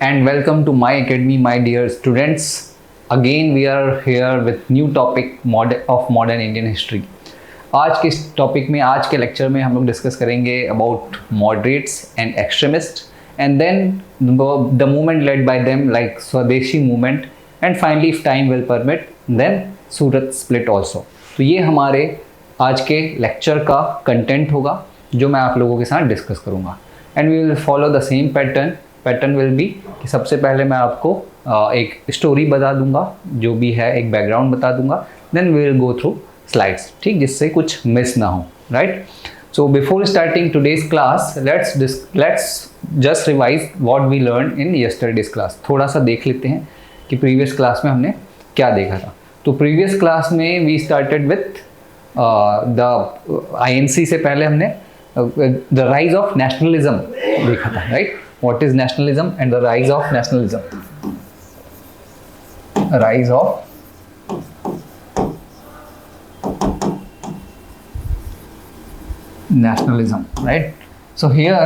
and welcome to my academy, my dear students. Again, we are here with new topic of modern Indian history. आज के इस topic में, आज के lecture में हम लोग डिस्कस करेंगे about moderates and extremist and then the movement led by them like Swadeshi movement and finally if time will permit then Surat split also. तो ये हमारे आज के लेक्चर का कंटेंट होगा जो मैं आप लोगों के साथ डिस्कस करूँगा. And we will follow the same pattern will be कि सबसे पहले मैं आपको एक स्टोरी बता दूंगा, जो भी है एक बैकग्राउंड बता दूंगा, then we will go through slides, ठीक, जिससे कुछ मिस ना हो, right. So before starting today's class let's just revise what we learn in yesterday's class. थोड़ा सा देख लेते हैं कि प्रीवियस क्लास में हमने क्या देखा था. तो प्रीवियस क्लास में we started with the INC से पहले हमने द राइज ऑफ नेशनलिज्म देखा था, right. What is nationalism and the rise of nationalism. Rise of nationalism, right. So here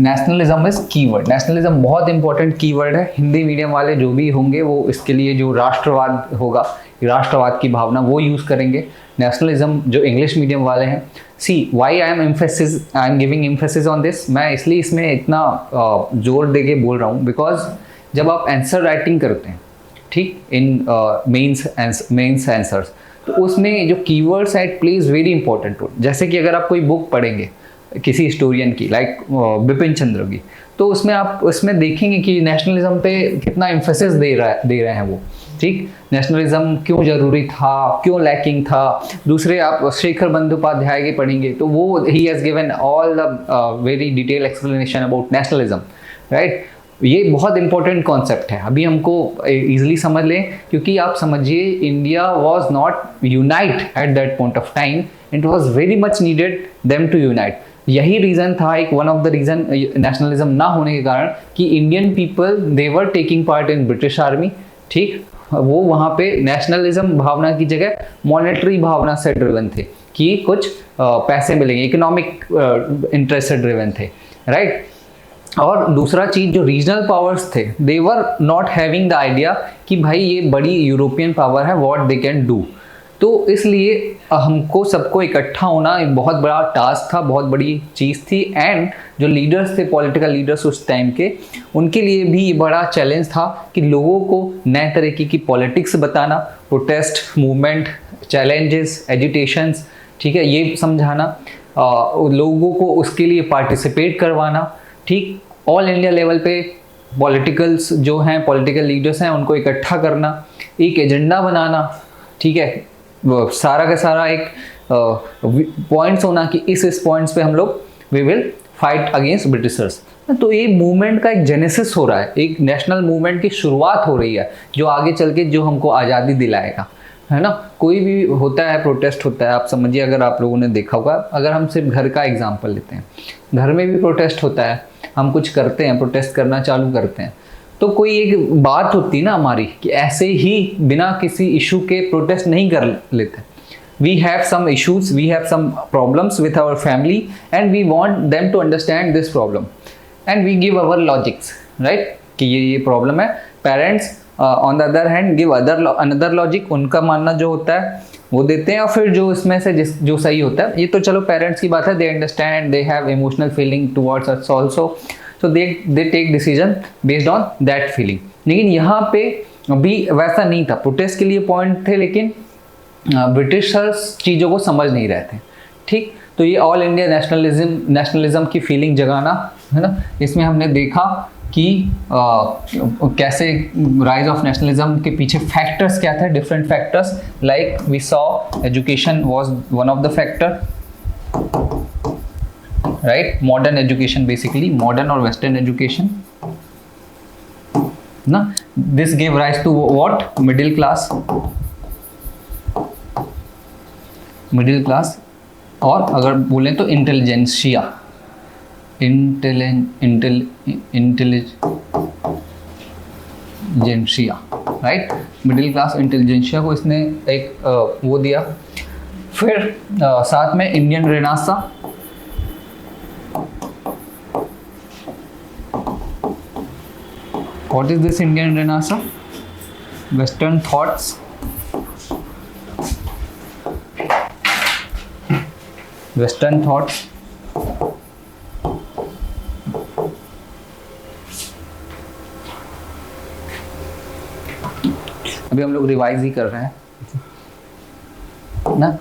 nationalism is keyword. nationalism बहुत important keyword है. Hindi medium वाले जो भी होंगे वो इसके लिए जो राष्ट्रवाद होगा, राष्ट्रवाद की भावना वो यूज़ करेंगे. nationalism जो इंग्लिश मीडियम वाले हैं, see why I am giving emphasis on this. मैं इसलिए इसमें इतना जोर दे के बोल रहा हूँ बिकॉज जब आप आंसर राइटिंग करते हैं, ठीक, इन मेंस आंसर्स, तो उसमें जो कीवर्ड्स है it plays very important role. जैसे कि अगर आप कोई बुक पढ़ेंगे किसी हिस्टोरियन की लाइक बिपिन चंद्र की, तो उसमें आप उसमें देखेंगे कि नेशनलिज्म पे कितना एम्फेसिस दे रहे हैं वो, ठीक. नेशनलिज्म क्यों ज़रूरी था, क्यों लैकिंग था. दूसरे आप शेखर बंदोपाध्याय के पढ़ेंगे तो वो he has given all the very detail explanation about nationalism, right. ये बहुत इंपॉर्टेंट कॉन्सेप्ट है, अभी हमको इजीली समझ लें, क्योंकि आप समझिए India was not unite at that point of time, it was very much needed them to unite. यही रीज़न था, एक one of the reason nationalism ना होने के कारण, कि Indian people they were taking part in British army, ठीक. वो वहाँ पे नेशनलिज्म भावना की जगह मॉनेटरी भावना से ड्रिवन थे कि कुछ पैसे मिलेंगे, इकोनॉमिक इंटरेस्ट से ड्रिवन थे, राइट. और दूसरा चीज़, जो रीजनल पावर्स थे they were not having the idea कि भाई ये बड़ी यूरोपियन पावर है, व्हाट दे कैन डू. तो इसलिए हमको सबको इकट्ठा होना एक बहुत बड़ा टास्क था, बहुत बड़ी चीज़ थी. एंड जो लीडर्स थे, पॉलिटिकल लीडर्स उस टाइम के, उनके लिए भी ये बड़ा चैलेंज था कि लोगों को नए तरीके की पॉलिटिक्स बताना, प्रोटेस्ट मूवमेंट, चैलेंजेस, एजिटेशंस, ठीक है, ये समझाना, लोगों को उसके लिए पार्टिसिपेट करवाना, ठीक. ऑल इंडिया लेवल पे पॉलिटिकल्स जो हैं, पॉलिटिकल लीडर्स हैं, उनको इकट्ठा करना, एक एजेंडा बनाना, ठीक है, सारा का सारा एक पॉइंट्स होना कि इस पॉइंट्स पे हम लोग we will fight against Britishers. तो ये मूवमेंट का एक जेनेसिस हो रहा है, एक नेशनल मूवमेंट की शुरुआत हो रही है, जो आगे चल के जो हमको आज़ादी दिलाएगा, है ना. कोई भी होता है, प्रोटेस्ट होता है, आप समझिए, अगर आप लोगों ने देखा होगा, अगर हम सिर्फ घर का एग्जांपल लेते हैं, घर में भी प्रोटेस्ट होता है, हम कुछ करते हैं, प्रोटेस्ट करना चालू करते हैं, तो कोई एक बात होती है ना हमारी कि ऐसे ही बिना किसी इशू के प्रोटेस्ट नहीं कर लेते. We have some issues, we have some problems with our family and we want them to understand this problem and we give our logics, right, कि ये प्रॉब्लम है. Parents on the other hand give another logic, उनका मानना जो होता है वो देते हैं, और फिर जो इसमें से जो सही होता है, ये तो चलो पेरेंट्स की बात है, they understand, they have emotional feeling towards us also, so they take decision based on that feeling. लेकिन यहाँ पे अभी वैसा नहीं था, प्रोटेस्ट के लिए पॉइंट थे, लेकिन ब्रिटिशर्स चीज़ों को समझ नहीं रहे थे, ठीक. तो ये ऑल इंडिया नेशनलिज्म की फीलिंग जगाना, है ना. इसमें हमने देखा कि कैसे राइज ऑफ नेशनलिज्म के पीछे फैक्टर्स क्या थे, different factors, like we saw education was one of the factor, right. Modern education, basically modern और वेस्टर्न एजुकेशन ना, this give rise to what, middle class, और अगर बोलें तो intelligentsia, right. Middle class intelligentsia को इसने एक वो दिया. फिर साथ में Indian renaissance, What is this Indian Renaissance? Western thoughts. Western thoughts. अभी हम लोग रिवाइज ही कर रहे हैं ना,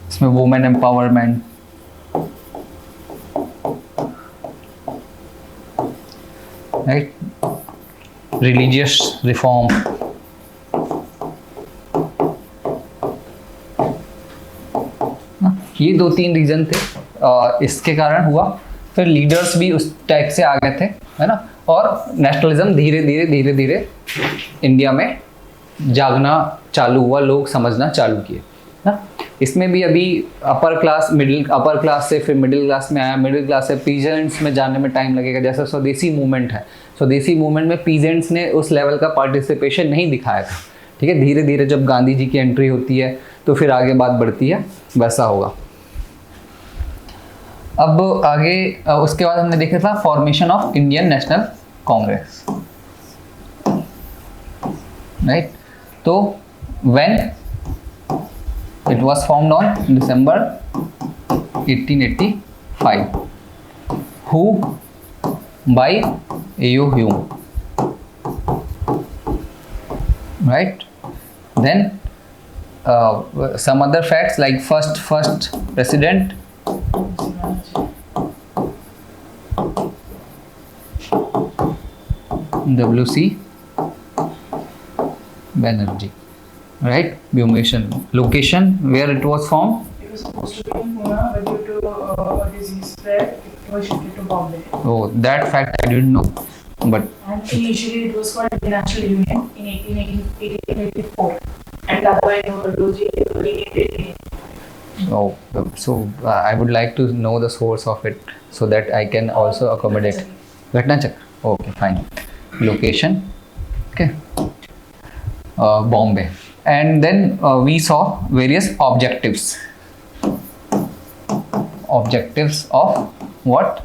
इसमें women empowerment, right, religious reform, ये 2-3 रीजन थे इसके कारण हुआ। फिर लीडर्स भी उस टाइप से आ गए थे, है ना, और नेशनलिज्म धीरे धीरे इंडिया में जागना चालू हुआ, लोग समझना चालू किए ना। इसमें भी अभी अपर क्लास से फिर मिडिल क्लास में आया, मिडिल क्लास से पीजेंट्स में जाने में टाइम लगेगा। जैसे स्वदेशी मूवमेंट है, स्वदेशी मूवमेंट में पीजेंट्स ने उस लेवल का पार्टिसिपेशन नहीं दिखाया था, ठीक है। धीरे धीरे जब गांधी जी की एंट्री होती है तो फिर आगे बात बढ़ती है, वैसा होगा। अब आगे उसके बाद हमने देखा था formation of Indian National Congress, right. तो when it was formed on December 1885, who by A.O. Hume, right? Then some other facts like first president W.C. Banerjee, right? Location where it was formed? It was supposed to be in Pune, but due to a disease spread, it was shifted to Bombay. Oh, that fact I didn't know. But And initially it was called International Union in 1884, and Dadabhai Naoroji renamed it. oh, so I would like to know the source of it so that I can also accommodate. Ghatna Chakra. Okay, fine. Location, okay. Bombay, and then we saw various objectives. Objectives of what?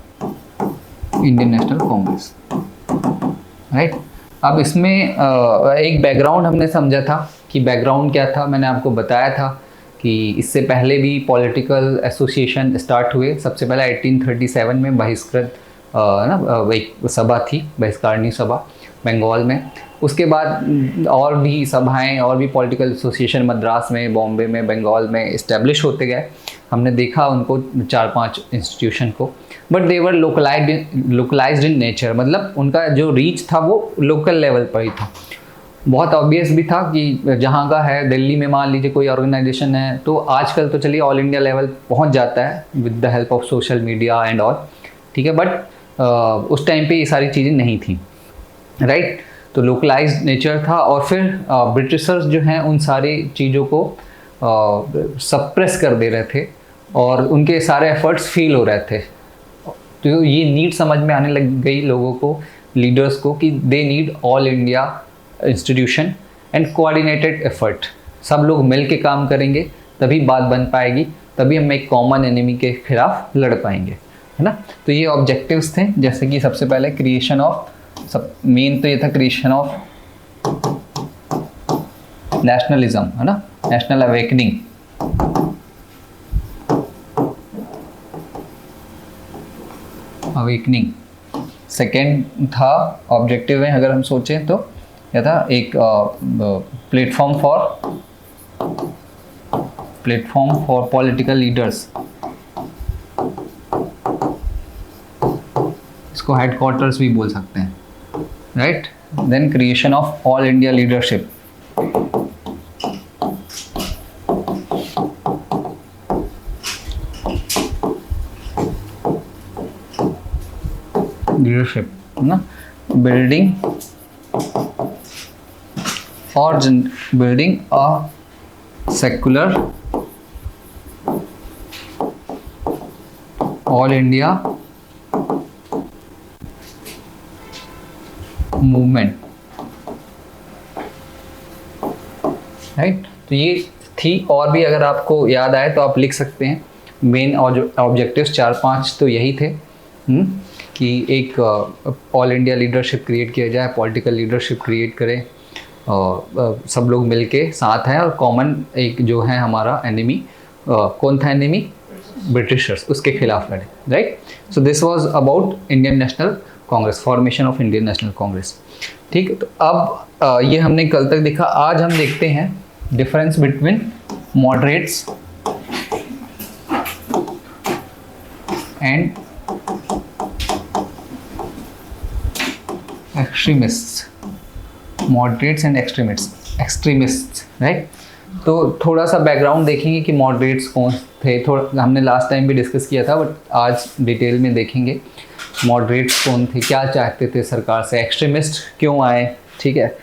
Indian National Congress, right? अब इसमें एक background हमने समझा था कि background क्या था। मैंने आपको बताया था कि इससे पहले भी पॉलिटिकल एसोसिएशन स्टार्ट हुए। सबसे पहला 1837 में बहिष्कृत ना एक सभा थी, बहिष्कारणी सभा बंगाल में। उसके बाद और भी सभाएं और भी पॉलिटिकल एसोसिएशन मद्रास में, बॉम्बे में, बंगाल में इस्टेब्लिश होते गए। हमने देखा उनको 4-5 इंस्टीट्यूशन को, but they were localised in nature, मतलब उनका जो रीच था वो लोकल लेवल पर ही था। बहुत ऑब्वियस भी था कि जहाँ का है, दिल्ली में मान लीजिए कोई ऑर्गेनाइजेशन है तो आजकल तो चलिए ऑल इंडिया लेवल पहुँच जाता है with the help of social media and all, ठीक है। बट उस टाइम पे ये सारी चीज़ें नहीं थी, राइट। तो लोकलाइज्ड नेचर था। और फिर ब्रिटिशर्स जो हैं उन सारी चीज़ों को सप्रेस कर दे रहे थे और उनके सारे एफर्ट्स फेल हो रहे थे। तो ये नीड समझ में आने लग गई लोगों को, लीडर्स को, कि they need all India institution and coordinated effort. सब लोग मिल के काम करेंगे तभी बात बन पाएगी, तभी हम एक कॉमन एनिमी के खिलाफ लड़ पाएंगे, है ना। तो ये ऑब्जेक्टिव्स थे, जैसे कि सबसे पहले क्रिएशन ऑफ, सब मेन तो ये था क्रिएशन ऑफ नेशनलिज्म, है ना, नेशनल अवेकनिंग। सेकेंड था ऑब्जेक्टिव में, अगर हम सोचें तो क्या था, एक प्लेटफॉर्म फॉर पॉलिटिकल लीडर्स, इसको हेडक्वार्टर्स भी बोल सकते हैं, right. Then creation of all India leadership, ना, building a secular all India movement, right. तो ये थी, और भी अगर आपको याद आए तो आप लिख सकते हैं। मेन ऑब्जेक्टिव्स 4-5 तो यही थे, कि एक ऑल इंडिया लीडरशिप क्रिएट किया जाए, पॉलिटिकल लीडरशिप क्रिएट करें, सब लोग मिलके साथ हैं और कॉमन एक जो है हमारा एनिमी, कौन था एनिमी? ब्रिटिशर्स, उसके खिलाफ लड़े, right. So this was about Indian National Congress, formation of Indian National Congress. ठीक है, तो अब ये हमने कल तक देखा। आज हम देखते हैं difference between moderates and extremists, moderates and extremists, right. तो थोड़ा सा बैकग्राउंड देखेंगे कि मॉडरेट्स कौन थे, थोड़ा हमने लास्ट टाइम भी डिस्कस किया था, बट आज डिटेल में देखेंगे मॉडरेट्स कौन थे, क्या चाहते थे सरकार से, एक्सट्रीमिस्ट क्यों आए, ठीक है,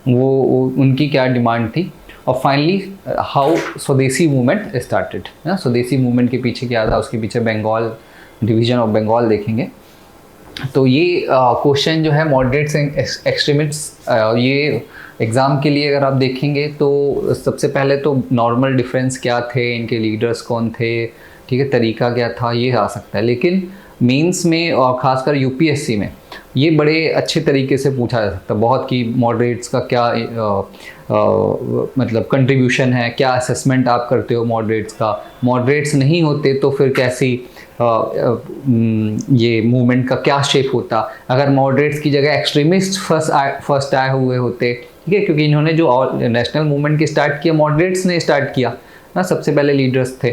वो उनकी क्या डिमांड थी, और फाइनली हाउ स्वदेशी मूवमेंट स्टार्टेड। स्वदेशी मूवमेंट के पीछे क्या था, उसके पीछे बंगाल, डिवीजन ऑफ बंगाल देखेंगे। तो ये क्वेश्चन जो है मॉडरेट्स एंड एक्सट्रीमिस्ट्स, ये एग्ज़ाम के लिए अगर आप देखेंगे तो सबसे पहले तो नॉर्मल डिफरेंस क्या थे, इनके लीडर्स कौन थे, ठीक है, तरीका क्या था, ये आ सकता है। लेकिन मेंस में और ख़ासकर यूपीएससी में ये बड़े अच्छे तरीके से पूछा जा सकता है बहुत, कि मॉडरेट्स का क्या मतलब कंट्रीब्यूशन है, क्या असेसमेंट आप करते हो मॉडरेट्स का, मॉडरेट्स नहीं होते तो फिर कैसी ये मूवमेंट का क्या शेप होता, अगर मॉडरेट्स की जगह एक्सट्रीमिस्ट फर्स्ट आए हुए होते, ठीक है, क्योंकि इन्होंने जो नेशनल मूवमेंट की स्टार्ट किया मॉडरेट्स ने स्टार्ट किया ना, सबसे पहले लीडर्स थे,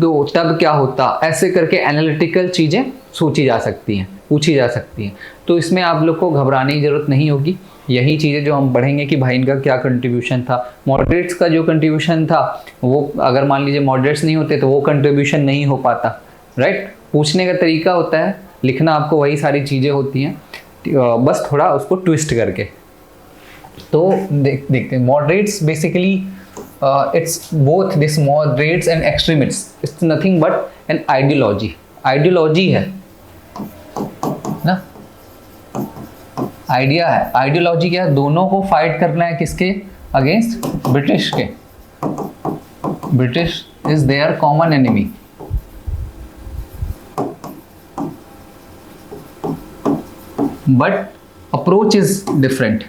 तो तब क्या होता, ऐसे करके एनालिटिकल चीज़ें सोची जा सकती हैं, पूछी जा सकती हैं। तो इसमें आप लोग को घबराने की ज़रूरत नहीं होगी, यही चीज़ें जो हम पढ़ेंगे कि भाई इनका क्या कंट्रीब्यूशन था, मॉडरेट्स का जो कंट्रीब्यूशन था वो अगर मान लीजिए मॉडरेट्स नहीं होते तो वो कंट्रीब्यूशन नहीं हो पाता, राइट। पूछने का तरीका होता है, लिखना आपको वही सारी चीज़ें होती हैं, बस थोड़ा उसको ट्विस्ट करके। तो देखते हैं moderates basically it's both this moderates and extremists, it's nothing but an ideology, ideology है ना, आइडिया है। आइडियोलॉजी क्या है, दोनों को फाइट करना है, किसके अगेंस्ट? ब्रिटिश के। British is their common enemy, but approach is different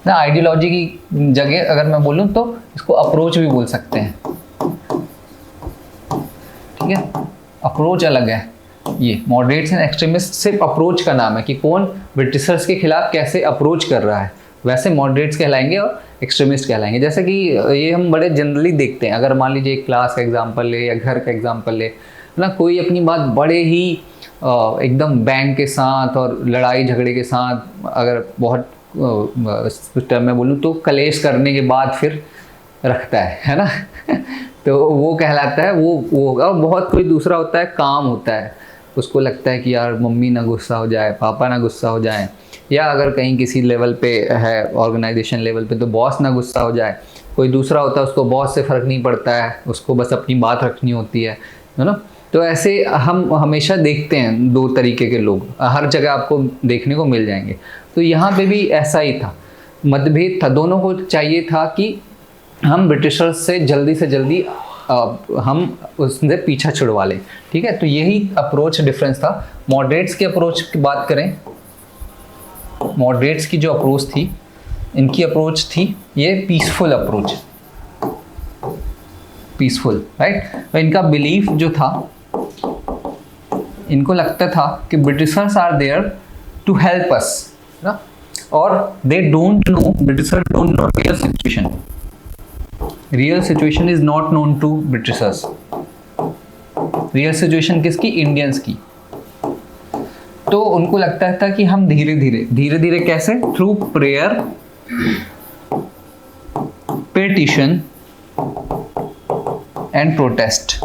ना। आइडियोलॉजी की जगह अगर मैं बोलूं तो इसको अप्रोच भी बोल सकते हैं, ठीक है, अप्रोच अलग है। ये मॉडरेट्स एंड एक्सट्रीमिस्ट सिर्फ अप्रोच का नाम है कि कौन ब्रिटिशर्स के खिलाफ कैसे अप्रोच कर रहा है, वैसे मॉडरेट्स कहलाएंगे और एक्सट्रीमिस्ट कहलाएंगे। जैसे कि ये हम बड़े जनरली देखते हैं, अगर मान लीजिए एक क्लास का एग्जाम्पल ले या घर का एग्जाम्पल ले ना, कोई अपनी बात बड़े ही एकदम बैंग के साथ और लड़ाई झगड़े के साथ, अगर बहुत टर्म में बोलूँ तो कलेश करने के बाद फिर रखता है ना तो वो कहलाता है, वो होगा। बहुत कोई दूसरा होता है, काम होता है, उसको लगता है कि यार मम्मी ना गुस्सा हो जाए, पापा ना गुस्सा हो जाए, या अगर कहीं किसी लेवल पे है ऑर्गेनाइजेशन लेवल पे तो बॉस ना गुस्सा हो जाए। कोई दूसरा होता है, उसको बॉस से फ़र्क नहीं पड़ता है, उसको बस अपनी बात रखनी होती है ना। तो ऐसे हम हमेशा देखते हैं दो तरीके के लोग, हर जगह आपको देखने को मिल जाएंगे। तो यहाँ पे भी ऐसा ही था, मतभेद था, दोनों को चाहिए था कि हम ब्रिटिशर्स से जल्दी हम उससे पीछा छुड़वा लें, ठीक है। तो यही अप्रोच डिफरेंस था। मॉडरेट्स की अप्रोच की बात करें, मॉडरेट्स की जो अप्रोच थी, इनकी अप्रोच थी ये पीसफुल अप्रोच, पीसफुल, राइट। तो इनका बिलीफ जो था, इनको लगता था कि britishers are there to help us ना, और they don't know, britishers don't know real situation, real situation is not known to britishers. Real situation किसकी? इंडियंस की। तो उनको लगता था कि हम धीरे धीरे कैसे? Through prayer, petition and protest,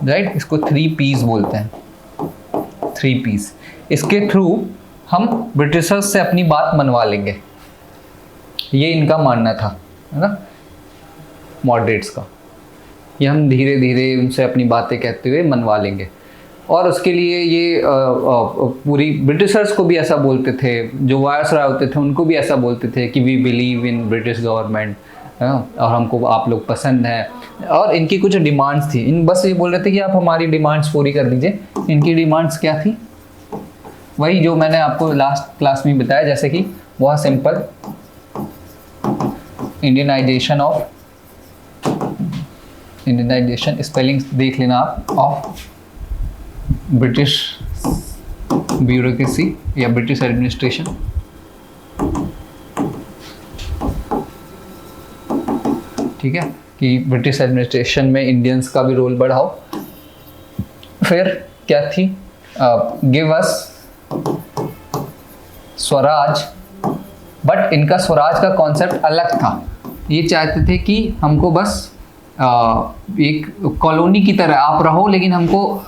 right. इसको 3 P's बोलते हैं, 3 P's। इसके थ्रू हम ब्रिटिशर्स से अपनी बात मनवा लेंगे, ये इनका मानना था, है ना, मॉडरेट्स का। ये हम धीरे धीरे उनसे अपनी बातें कहते हुए मनवा लेंगे। और उसके लिए ये पूरी ब्रिटिशर्स को भी ऐसा बोलते थे, जो वायसराय होते थे उनको भी ऐसा बोलते थे कि we believe in British government, है ना, और हमको आप लोग पसंद हैं। और इनकी कुछ डिमांड्स थी, इन बस ये बोल रहे थे कि आप हमारी डिमांड्स पूरी कर दीजिए। इनकी डिमांड्स क्या थी? वही जो मैंने आपको लास्ट क्लास में बताया, जैसे कि बहुत सिंपल, इंडियनाइजेशन स्पेलिंग देख लेना आप, ऑफ ब्रिटिश ब्यूरोक्रेसी या ब्रिटिश एडमिनिस्ट्रेशन। ठीक है, कि ब्रिटिश एडमिनिस्ट्रेशन में इंडियंस का भी रोल बढ़ाओ। फिर क्या थी? गिव अस स्वराज, बट इनका स्वराज का कॉन्सेप्ट अलग था। ये चाहते थे कि हमको बस एक कॉलोनी की तरह आप रहो, लेकिन हमको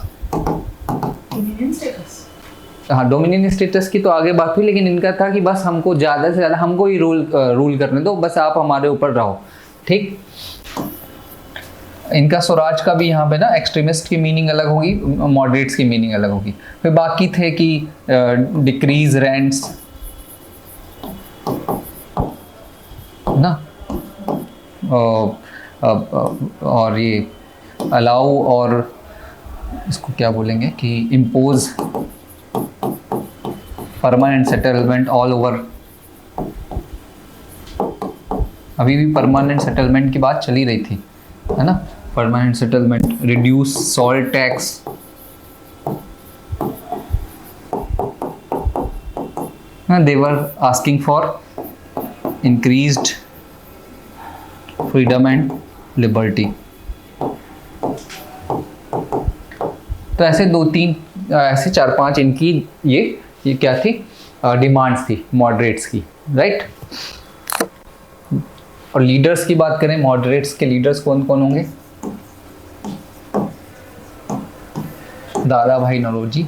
Dominion status. हाँ, डोमिनियन स्टेटस की तो आगे बात हुई, लेकिन इनका था कि बस हमको ज़्यादा से ज़्यादा हमको ही रूल करने दो, बस आप हमारे ऊपर रहो। ठीक, इनका स्वराज का भी यहाँ पे ना एक्सट्रीमिस्ट की मीनिंग अलग होगी, मॉडरेट्स की मीनिंग अलग होगी। फिर बाकी थे कि डिक्रीज रेंट्स ना, और ये अलाउ, और इसको क्या बोलेंगे कि impose permanent settlement all over. अभी भी परमानेंट सेटलमेंट की बात चली रही थी, है ना, permanent settlement, reduce salt tax, they were asking for increased freedom and liberty. तो ऐसे 2-3 ऐसे 4-5 इनकी ये क्या थी, डिमांड्स थी मॉडरेट्स की, राइट। और लीडर्स की बात करें, मॉडरेट्स के लीडर्स कौन कौन होंगे? दादा भाई नौरोजी,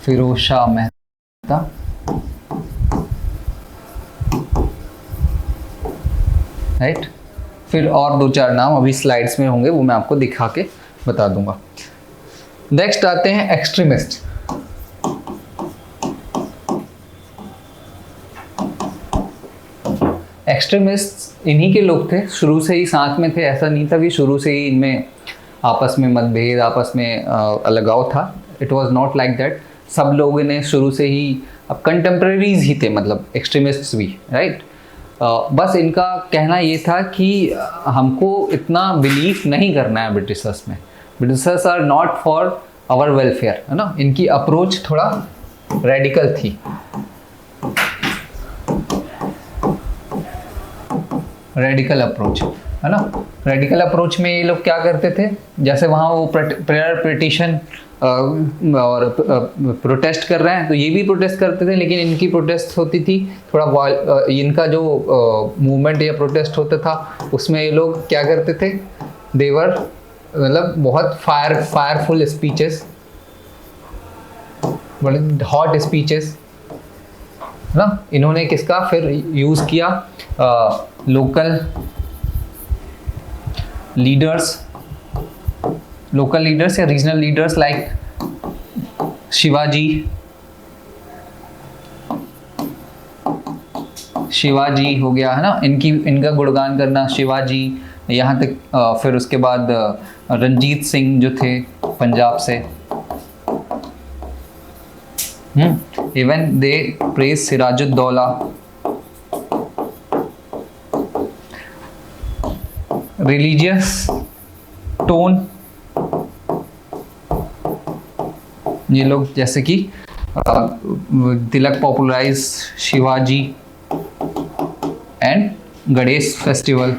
फिरोज शाह मेहता, राइट। फिर और 2-4 नाम अभी स्लाइड्स में होंगे, वो मैं आपको दिखा के बता दूंगा। नेक्स्ट आते हैं एक्सट्रीमिस्ट। एक्सट्रीमिस्ट इन्हीं के लोग थे, शुरू से ही साथ में थे। ऐसा नहीं था कि शुरू से ही इनमें आपस में मतभेद, आपस में अलगाव था। It was not like that. सब लोगों ने शुरू से ही, अब कंटेम्प्रेरीज ही थे, मतलब एक्सट्रीमिस्ट्स भी, राइट। बस इनका कहना ये था कि हमको इतना बिलीव नहीं करना है ब्रिटिशर्स में, britishers are not for our welfare, है ना। इनकी अप्रोच थोड़ा रेडिकल थी, रेडिकल अप्रोच, है ना। रेडिकल अप्रोच में ये लोग क्या करते थे, जैसे वहाँ वो प्रेयर पिटिशन और प्रोटेस्ट कर रहे हैं, तो ये भी प्रोटेस्ट करते थे, लेकिन इनकी प्रोटेस्ट होती थी थोड़ा इनका जो मूवमेंट या प्रोटेस्ट होता था, उसमें ये लोग क्या करते थे, देवर मतलब बहुत फायरफुल स्पीचेस, बड़े हॉट स्पीचेस ना। इन्होंने किसका फिर यूज़ किया, लोकल लीडर्स या रीजनल लीडर्स लाइक शिवाजी हो गया, है ना। इनका गुणगान करना, शिवाजी, यहाँ तक फिर उसके बाद रंजीत सिंह जो थे पंजाब से, even they praise Sirajuddaula. Religious tone, ये लोग जैसे कि Tilak popularise Shivaji and Ganesh festival,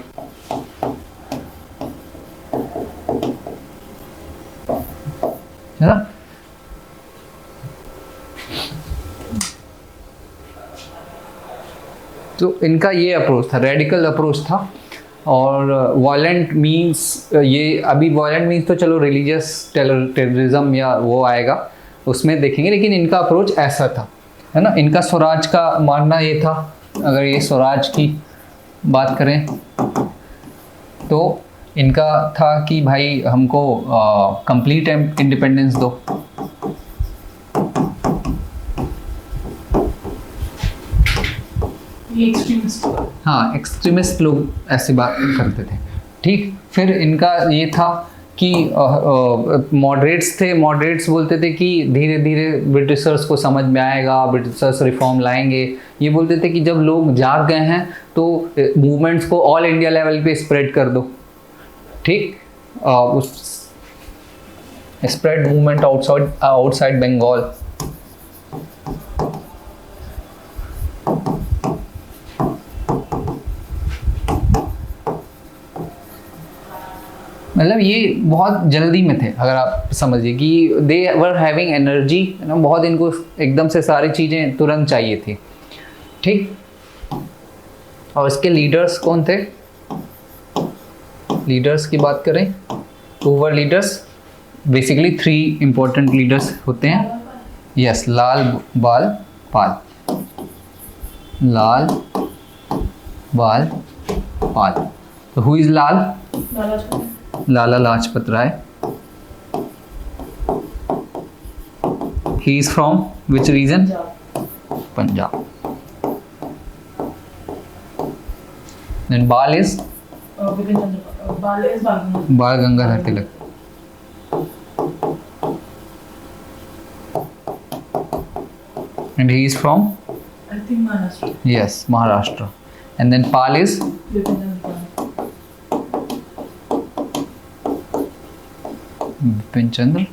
है ना। तो इनका ये अप्रोच था, रेडिकल अप्रोच था। और वायलेंट मीन्स, ये अभी वायलेंट मीन्स तो चलो रिलीजियस टेररिज्म या वो आएगा, उसमें देखेंगे, लेकिन इनका अप्रोच ऐसा था, है ना। इनका स्वराज का मानना ये था, अगर ये स्वराज की बात करें तो इनका था कि भाई हमको कंप्लीट इंडिपेंडेंस दो, ये एक्सट्रीमिस्ट होगा। हाँ, एक्सट्रीमिस्ट लोग ऐसी बात करते थे। ठीक, फिर इनका ये था कि मॉडरेट्स थे, मॉडरेट्स बोलते थे कि धीरे धीरे ब्रिटिशर्स को समझ में आएगा, ब्रिटिशर्स रिफॉर्म लाएंगे। ये बोलते थे कि जब लोग जाग गए हैं तो मूवमेंट्स को ऑल इंडिया लेवल पे स्प्रेड कर दो। ठीक, उस स्प्रेड मूवमेंट आउटसाइड बंगाल। मतलब ये बहुत जल्दी में थे, अगर आप समझिए कि दे वर हैविंग एनर्जी ना, बहुत इनको एकदम से सारी चीज़ें तुरंत चाहिए थी। ठीक, और इसके लीडर्स कौन थे? लीडर्स की बात करें तो वर लीडर्स बेसिकली 3 इंपॉर्टेंट लीडर्स होते हैं। यस, लाल बाल पाल, लाल बाल पाल। तो who is Lal? Lala Lajpat Rai. He is from which region? Punjab. Then Bal is Bal Gangadhar Tilak. And he is from? I think Maharashtra. Yes, Maharashtra. And then Pal is? Bipin Chandra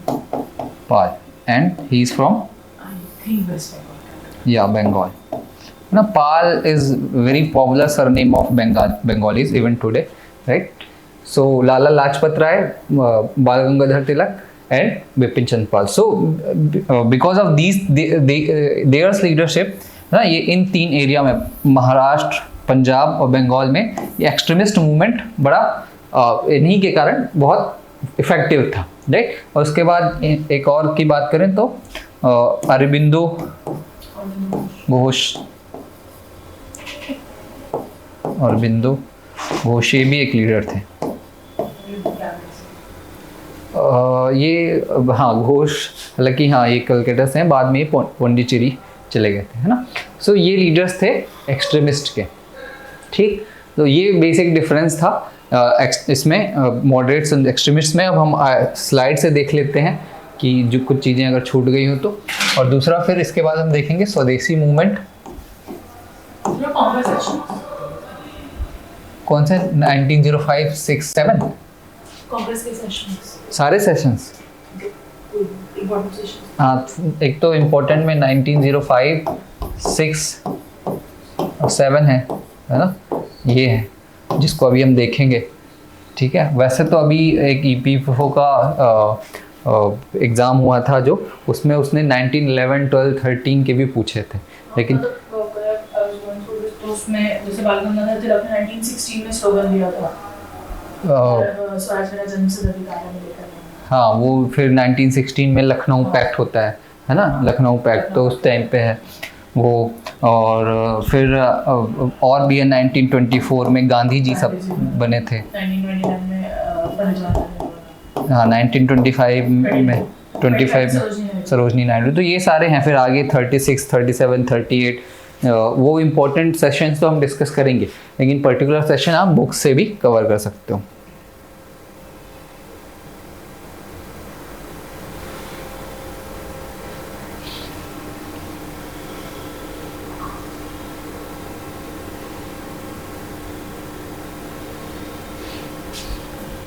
Pal. And he is from? I think West Bengal. Yeah, Bengal. Now, Pal is very popular surname of Bengalis even today, right? So, Lala Lajpat Rai, Bal Gangadhar Tilak, and Bipin Chandra Pal. So, because of their leadership, ना ये इन 3 area में, महाराष्ट्र, पंजाब और बंगाल में, ये extremist movement बड़ा इन्हीं के कारण बहुत इफेक्टिव था, राइट। और उसके बाद एक और की बात करें तो अरबिंदो घोष, अरबिंदो घोष ये भी एक लीडर थे। ये हाँ घोष, हालांकि हाँ ये कलकत्ता से हैं, बाद में पौंडीचेरी चले गए थे, है ना। सो ये लीडर्स थे एक्सट्रीमिस्ट के, ठीक। तो ये बेसिक डिफरेंस था इसमें मॉडरेट्स एंड एक्सट्रीमिस्ट में। अब हम स्लाइड से देख लेते हैं कि जो कुछ चीज़ें अगर छूट गई हो तो। और दूसरा फिर इसके बाद हम देखेंगे स्वदेशी मूवमेंट। कौन से 1905, 6, 7 कांग्रेस के सेशंस, सारे सेशंस। हाँ, एक तो इम्पोर्टेंट में 1905, 6 और 7 है ना, ये है जिसको अभी हम देखेंगे, ठीक है। वैसे तो अभी एक EPFO का एग्ज़ाम हुआ था जो, उसमें उसने 1911, 12, 13 के भी पूछे थे, लेकिन उसमें जैसे बाल गंगाधर तिलक ने 1916 में स्लोगन दिया था स्वराज मेरा जन्मसिद्ध अधिकार है लेकर। हाँ, वो फिर 1916 में लखनऊ पैक्ट होता है ना, लखनऊ पैक्ट तो उस टाइम पे है वो। और फिर और भी है 1924 में गांधी जी सब बने थे। 1929 में हाँ, 1925 में 25 में सरोजनी नायडू। तो ये सारे हैं। फिर आगे 36, 37, 38 वो इम्पोर्टेंट सेशंस तो हम डिस्कस करेंगे, लेकिन पर्टिकुलर सेशन आप बुक से भी कवर कर सकते हो।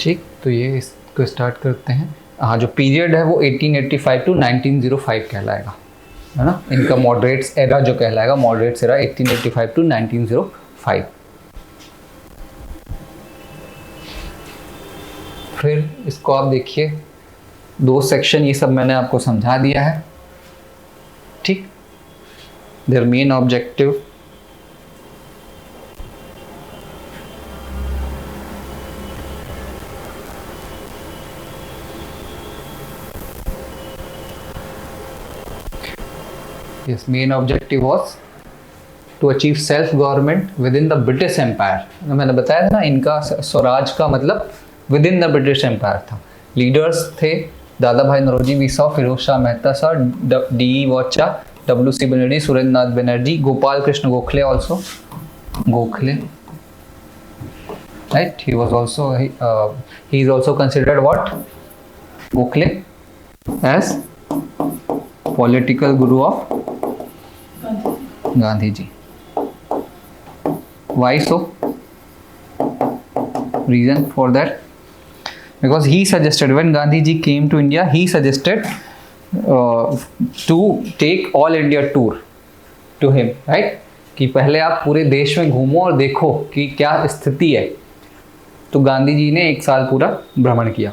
ठीक, तो ये इसको स्टार्ट करते हैं। हाँ, जो पीरियड है वो 1885 टू 1905 कहलाएगा, है ना। इनका मॉडरेट्स एरा जो कहलाएगा, मॉडरेट्स एरा 1885 टू 1905। फिर इसको आप देखिए, 2 सेक्शन ये सब मैंने आपको समझा दिया है, ठीक। Their main objective, His main objective was to achieve self government within the British Empire। मैंने बताया था ना, इनका स्वराज का मतलब within the British Empire था। लीडर्स थे दादा भाई नौरोजी, वीसा, Firoz Shah Mehta sir, D.E. Wacha, W.C. Banerjee, Surendra Nath Banerjee, Gopal Krishna Gokhale also, Gokhale, right? He was also he is also considered what? Gokhale as political guru of Gandhi ji. Why so? Reason for that? Because he suggested, when Gandhi ji came to India, he suggested to take all India tour to him, right? कि पहले आप पूरे देश में घूमो और देखो कि क्या स्थिति है. तो गांधी जी ने 1 साल पूरा भ्रमण किया.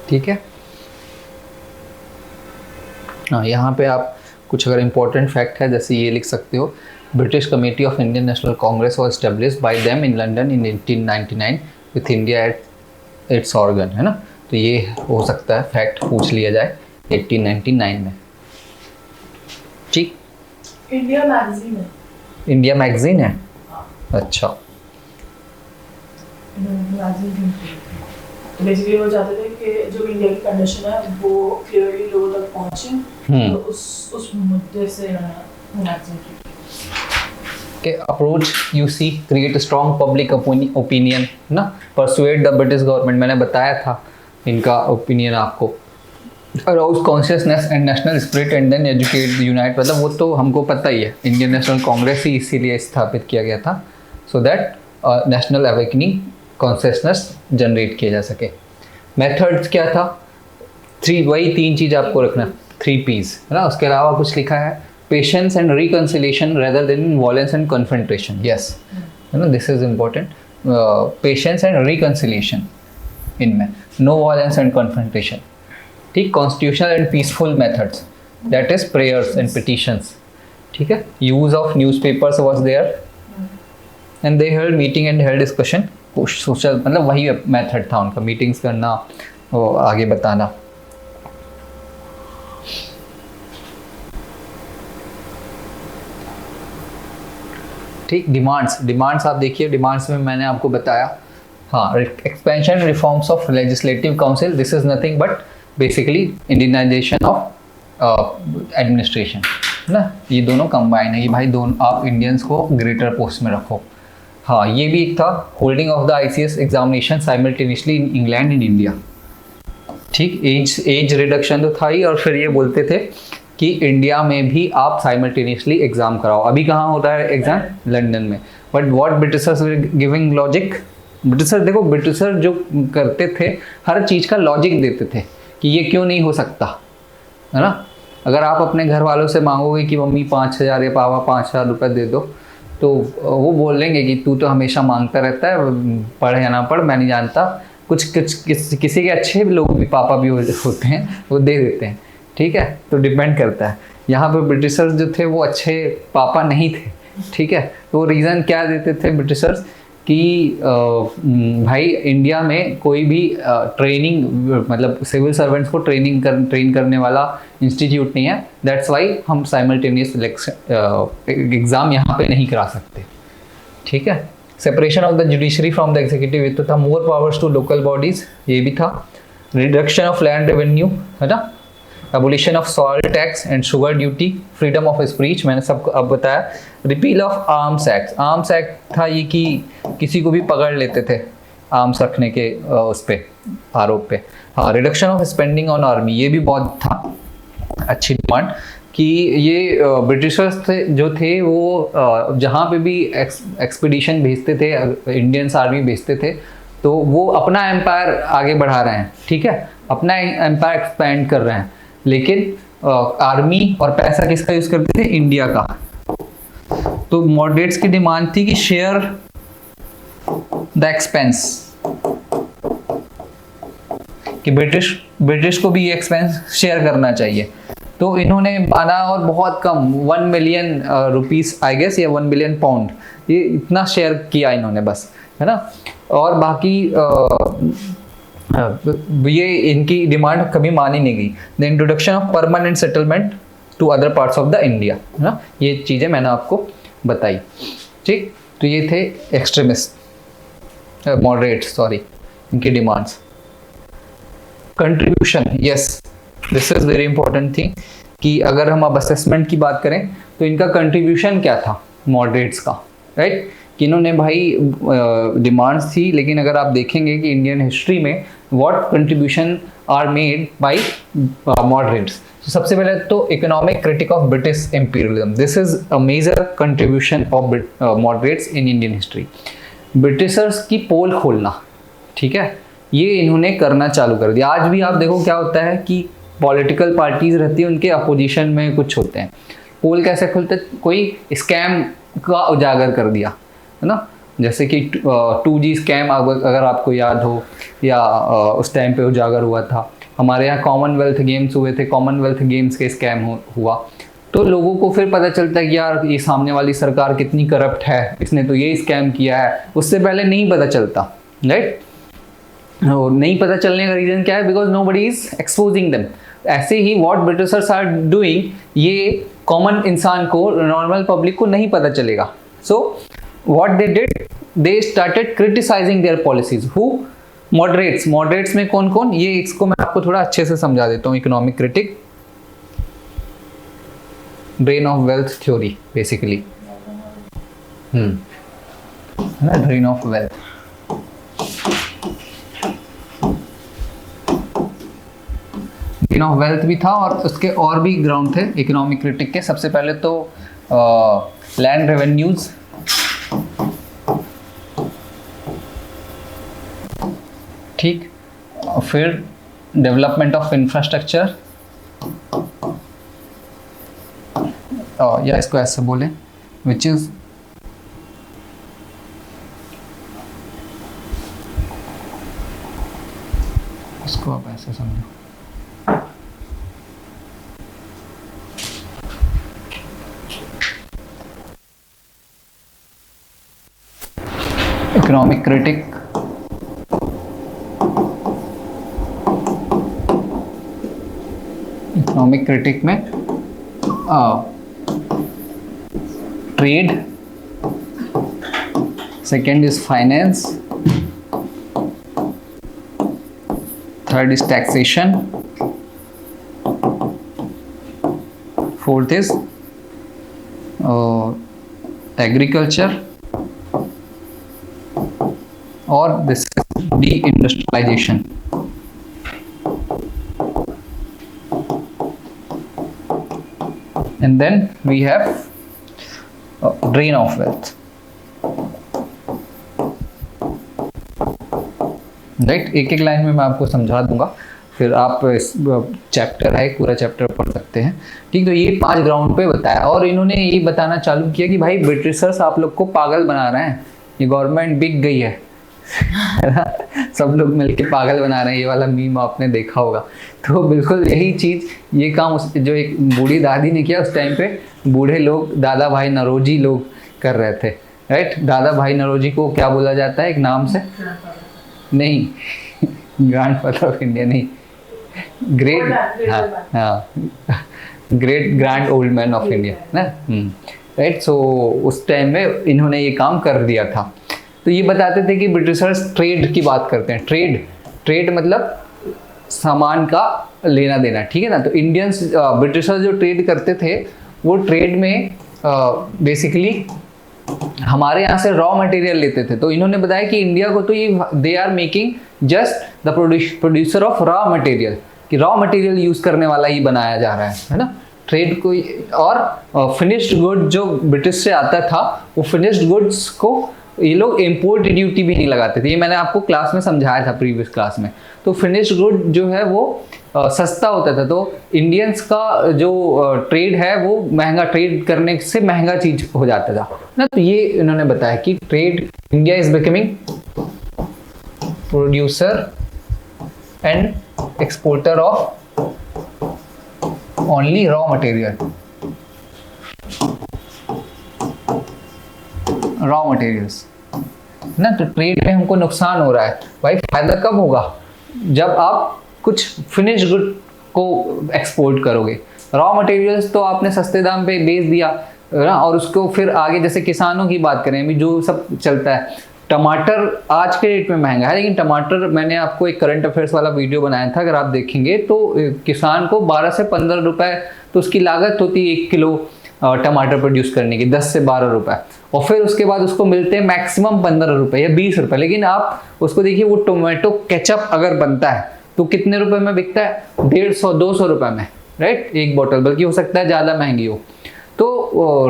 ठीक है. हाँ, यहाँ पे आप कुछ अगर इम्पोर्टेंट फैक्ट है जैसे ये लिख सकते हो. British committee of Indian National Congress was established by them in London in 1899 with India at its organ, है ना. तो ये हो सकता है फैक्ट पूछ लिया जाए 1899 में. ठीक. इंडिया मैगजीन है. इंडिया मैगजीन है. अच्छा. बेसिकली वो चाहते थे कि जो इंडिया की कंडीशन है वो क्लियरली लोगों तक पहुंचे, तो उस मुद्दे से मैगजीन की के approach you see create a strong public opinion ना, परसुएड द ब्रिटिश गवर्नमेंट. मैंने बताया था इनका ओपिनियन आपको. Arouse consciousness and national spirit and then educate unite, मतलब वो तो हमको पता ही है. इंडियन नेशनल कांग्रेस ही इसीलिए स्थापित किया गया था, so that national awakening consciousness generate किया जा सके. मेथड्स क्या था? वही 3 चीज़ आपको रखना, 3 P's, है ना. उसके अलावा कुछ लिखा है, patience and reconciliation rather than violence and confrontation. Yes, है ना, this is important. Patience and reconciliation इनमें, नो वॉयलेंस एंड कन्फ्रंटेशन. ठीक. Constitutional and peaceful methods, that is prayers and petitions. ठीक है. Use of newspapers was there and they held meeting and held discussion. Social, मतलब वही method था उनका, meetings करना और आगे बताना. ठीक. डिमांड्स आप देखिए. डिमांड्स में मैंने आपको बताया, हाँ, expansion reforms of legislative council. This is nothing but basically Indianisation of administration, है ना. ये दोनों कंबाइन है. ये भाई दोनों आप इंडियंस को ग्रेटर पोस्ट में रखो. हाँ, ये भी एक था, holding of the ICS examination simultaneously in England in India. ठीक. एज रिडक्शन तो था ही, और फिर ये बोलते थे कि इंडिया में भी आप साइमल्टेनियसली एग्जाम कराओ. अभी कहाँ होता है एग्जाम? लंदन में. But what Britishers were giving logic. Britisher देखो, ब्रिटिशर जो करते थे हर चीज़ का लॉजिक देते थे कि ये क्यों नहीं हो सकता, है ना. अगर आप अपने घर वालों से मांगोगे कि मम्मी 5,000 या पापा 5,000 रुपये दे दो, तो वो बोलेंगे कि तू तो हमेशा मांगता रहता है, पढ़ या ना पढ़ मैं नहीं जानता. किसी के अच्छे लोग भी पापा भी होते हैं, वो दे देते हैं. ठीक है. तो डिपेंड करता है. यहाँ पर ब्रिटिशर्स जो थे वो अच्छे पापा नहीं थे. ठीक है. तो रीज़न क्या देते थे ब्रिटिशर्स कि भाई इंडिया में कोई भी ट्रेनिंग, मतलब सिविल सर्वेंट्स को ट्रेन करने वाला इंस्टीट्यूट नहीं है. दैट्स वाई हम साइमल्टेनियस एग्ज़ाम यहाँ पे नहीं करा सकते. ठीक है. Separation of the judiciary from the executive, ये तो था. मोर पावर्स टू लोकल बॉडीज, ये भी था. रिडक्शन ऑफ लैंड रेवेन्यू, है ना. Abolition of salt tax and sugar duty, freedom of speech, मैंने सबको अब बताया. Repeal of arms act. Arms act था ये कि किसी को भी पकड़ लेते थे आर्म्स रखने के उस पे आरोप पे. हाँ. Reduction of spending on army, ये भी बहुत था अच्छी डिमांड कि ये ब्रिटिशर्स थे जो थे वो जहाँ पे भी एक्सपीडिशन भेजते थे, इंडियंस आर्मी भेजते थे, तो वो अपना एम्पायर आगे बढ़ा रहे हैं. ठीक है. अपना एम्पायर एक्सपैंड कर रहे हैं, लेकिन आर्मी और पैसा किसका यूज़ करते थे? इंडिया का. तो मॉडरेट्स की डिमांड थी कि शेयर द एक्सपेंस, कि ब्रिटिश को भी ये एक्सपेंस शेयर करना चाहिए. तो इन्होंने माना, और बहुत कम 1 मिलियन रुपीस आई गेस, या 1 बिलियन पाउंड, ये इतना शेयर किया इन्होंने बस, है ना. और बाकी ये इनकी डिमांड कभी मानी नहीं गई. The introduction of permanent settlement to other parts of the India, है ना. ये चीज़ें मैंने आपको बताई. ठीक. तो ये थे एक्सट्रीमिस्ट. मॉडरेट सॉरी, इनकी demands. Contribution, yes this is very important thing कि अगर हम अब असेसमेंट की बात करें तो इनका कंट्रीब्यूशन क्या था मॉडरेट्स का, राइट, कि इन्होंने भाई डिमांड्स थी, लेकिन अगर आप देखेंगे कि इंडियन हिस्ट्री में what contribution are made by moderates. तो सबसे पहले तो economic critique of British imperialism, this is a major contribution of moderates in Indian history. Britishers की पोल खोलना, ठीक है, ये इन्होंने करना चालू कर दिया। आज भी आप देखो क्या होता है कि पॉलिटिकल पार्टीज रहती है, उनके अपोजिशन में कुछ होते हैं, पोल कैसे खुलते, कोई स्कैम का उजागर कर दिया, है ना, जैसे कि 2G स्कैम अगर आपको याद हो, या उस टाइम पे उजागर हुआ था। हमारे यहाँ कॉमनवेल्थ गेम्स हुए थे, कॉमनवेल्थ गेम्स के स्कैम हुआ, तो लोगों को फिर पता चलता है कि यार ये सामने वाली सरकार कितनी करप्ट है, इसने तो ये स्कैम किया है, उससे पहले नहीं पता चलता, राइट। नहीं पता चलने का रीज़न क्या है, because nobody is exposing them. ऐसे ही व्हाट ब्रिटिशर्स आर डूइंग, ये कॉमन इंसान को, नॉर्मल पब्लिक को नहीं पता चलेगा। So what they did, they started criticising their policies. Who, moderates. Moderates में कौन कौन, ये इसको मैं आपको थोड़ा अच्छे से समझा देता हूँ। Economic critic, drain of wealth theory basically, drain of wealth. Drain of wealth भी था, और उसके और भी ग्राउंड थे इकोनॉमिक क्रिटिक के। सबसे पहले तो लैंड रेवेन्यूज, ठीक, फिर डेवलपमेंट ऑफ इंफ्रास्ट्रक्चर, या इसको ऐसे बोले, विच इज इसको आप ऐसे समझो, इकोनॉमिक क्रिटिक, इकोनॉमिक क्रिटिक में trade, second is finance, third is taxation, fourth is agriculture, और this deindustrialisation. And then we have drain of wealth, right. एक एक लाइन में मैं आपको समझा दूंगा, फिर आप इस चैप्टर है, पूरा चैप्टर पढ़ सकते हैं, ठीक। तो ये 5 ग्राउंड पे बताया, और इन्होंने ये बताना चालू किया कि भाई ब्रिटिशर्स आप लोग को पागल बना रहे हैं, ये गवर्नमेंट बिक गई है सब लोग मिलके पागल बना रहे हैं। ये वाला मीम आपने देखा होगा। तो बिल्कुल यही चीज़, ये काम जो एक बूढ़ी दादी ने किया उस टाइम पे, बूढ़े लोग, दादा भाई नौरोजी लोग कर रहे थे, राइट। दादा भाई नौरोजी को क्या बोला जाता है एक नाम से? नहीं ग्रैंडफादर ऑफ इंडिया नहीं, ग्रेट, हाँ great grand old man of India ना, राइट। सो उस टाइम में इन्होंने ये काम कर दिया था। तो ये बताते थे कि ब्रिटिशर्स ट्रेड की बात करते हैं, ट्रेड मतलब सामान का लेना देना, ठीक है ना। तो इंडियंस, ब्रिटिशर्स जो ट्रेड करते थे, वो ट्रेड में बेसिकली हमारे यहाँ से रॉ मटेरियल लेते थे। तो इन्होंने बताया कि इंडिया को तो ये they are making just the producer of raw material, कि रॉ मटेरियल यूज करने वाला ही बनाया जा रहा है ना ट्रेड को। और फिनिश्ड गुड जो ब्रिटिश से आता था, वो फिनिश्ड गुड्स को ये लोग इम्पोर्ट ड्यूटी भी नहीं लगाते थे। ये मैंने आपको क्लास में समझाया था, प्रीवियस क्लास में। तो फिनिश्ड गुड जो है वो सस्ता होता था। तो इंडियंस का जो ट्रेड है वो महंगा, ट्रेड करने से महंगा चीज हो जाता था ना। तो ये इन्होंने बताया कि trade, India is becoming producer and exporter of only raw material, raw materials ना। तो ट्रेड में हमको नुकसान हो रहा है। भाई फायदा कब होगा? जब आप कुछ फिनिश गुड को एक्सपोर्ट करोगे। रॉ मटेरियल्स तो आपने सस्ते दाम पे बेच दिया ना, और उसको फिर आगे, जैसे किसानों की बात करें, अभी जो सब चलता है, टमाटर आज के डेट में महंगा है, लेकिन टमाटर मैंने आपको एक करंट अफेयर्स वाला वीडियो बनाया था, अगर आप देखेंगे तो किसान को 12 से 15 रुपए तो उसकी लागत होती है 1 किलो टमाटर प्रोड्यूस करने की, 10 से 12 रुपए, और फिर उसके बाद उसको मिलते हैं मैक्सिमम 15 रुपए या 20 रुपए। लेकिन आप उसको देखिए, वो टोमेटो केचप अगर बनता है तो कितने रुपए में बिकता है? 150-200 रुपए में, राइट, एक बोतल, बल्कि हो सकता है ज़्यादा महंगी हो। तो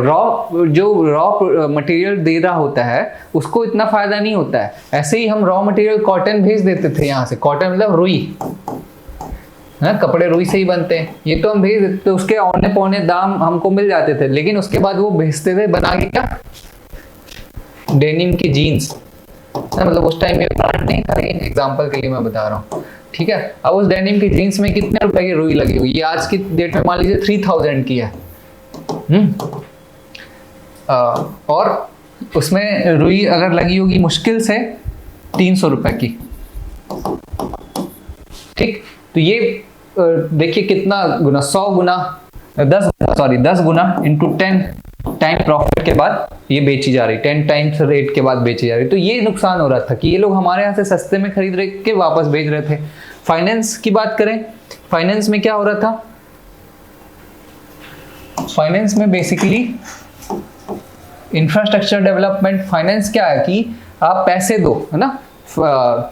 रॉ मटेरियल दे रहा होता है उसको इतना फायदा नहीं होता है। ऐसे ही हम रॉ मटेरियल कॉटन भेज देते थे यहाँ से, कॉटन मतलब रुई, है, कपड़े रुई से ही बनते हैं, ये तो हम भेज देते थे, उसके औने पौने दाम हमको मिल जाते थे, लेकिन उसके बाद वो भेजते थे बना के क्या, डेनिम की जीन्स, मतलब उस टाइम में ब्रांड नहीं था, लेकिन एग्जाम्पल के लिए मैं बता रहा हूँ, ठीक है। अब उस डेनिम की जीन्स में कितने रुपए की रुई लगी हुई, ये आज की डेट में मान लीजिए 3000 की है, और उसमें रुई अगर लगी होगी मुश्किल से 300 रुपए की, ठीक। तो ये देखिए कितना गुना, 100 गुना 10 गुना इंटू 10 टाइम प्रॉफिट के बाद ये बेची जा रही, 10 टाइम्स रेट के बाद बेची जा रही। तो ये नुकसान हो रहा था कि ये लोग हमारे यहाँ से सस्ते में खरीद रहे के वापस बेच रहे थे। फाइनेंस की बात करें, फाइनेंस में क्या हो रहा था? फाइनेंस में बेसिकली इंफ्रास्ट्रक्चर डेवलपमेंट। फाइनेंस क्या है कि आप पैसे दो, है ना,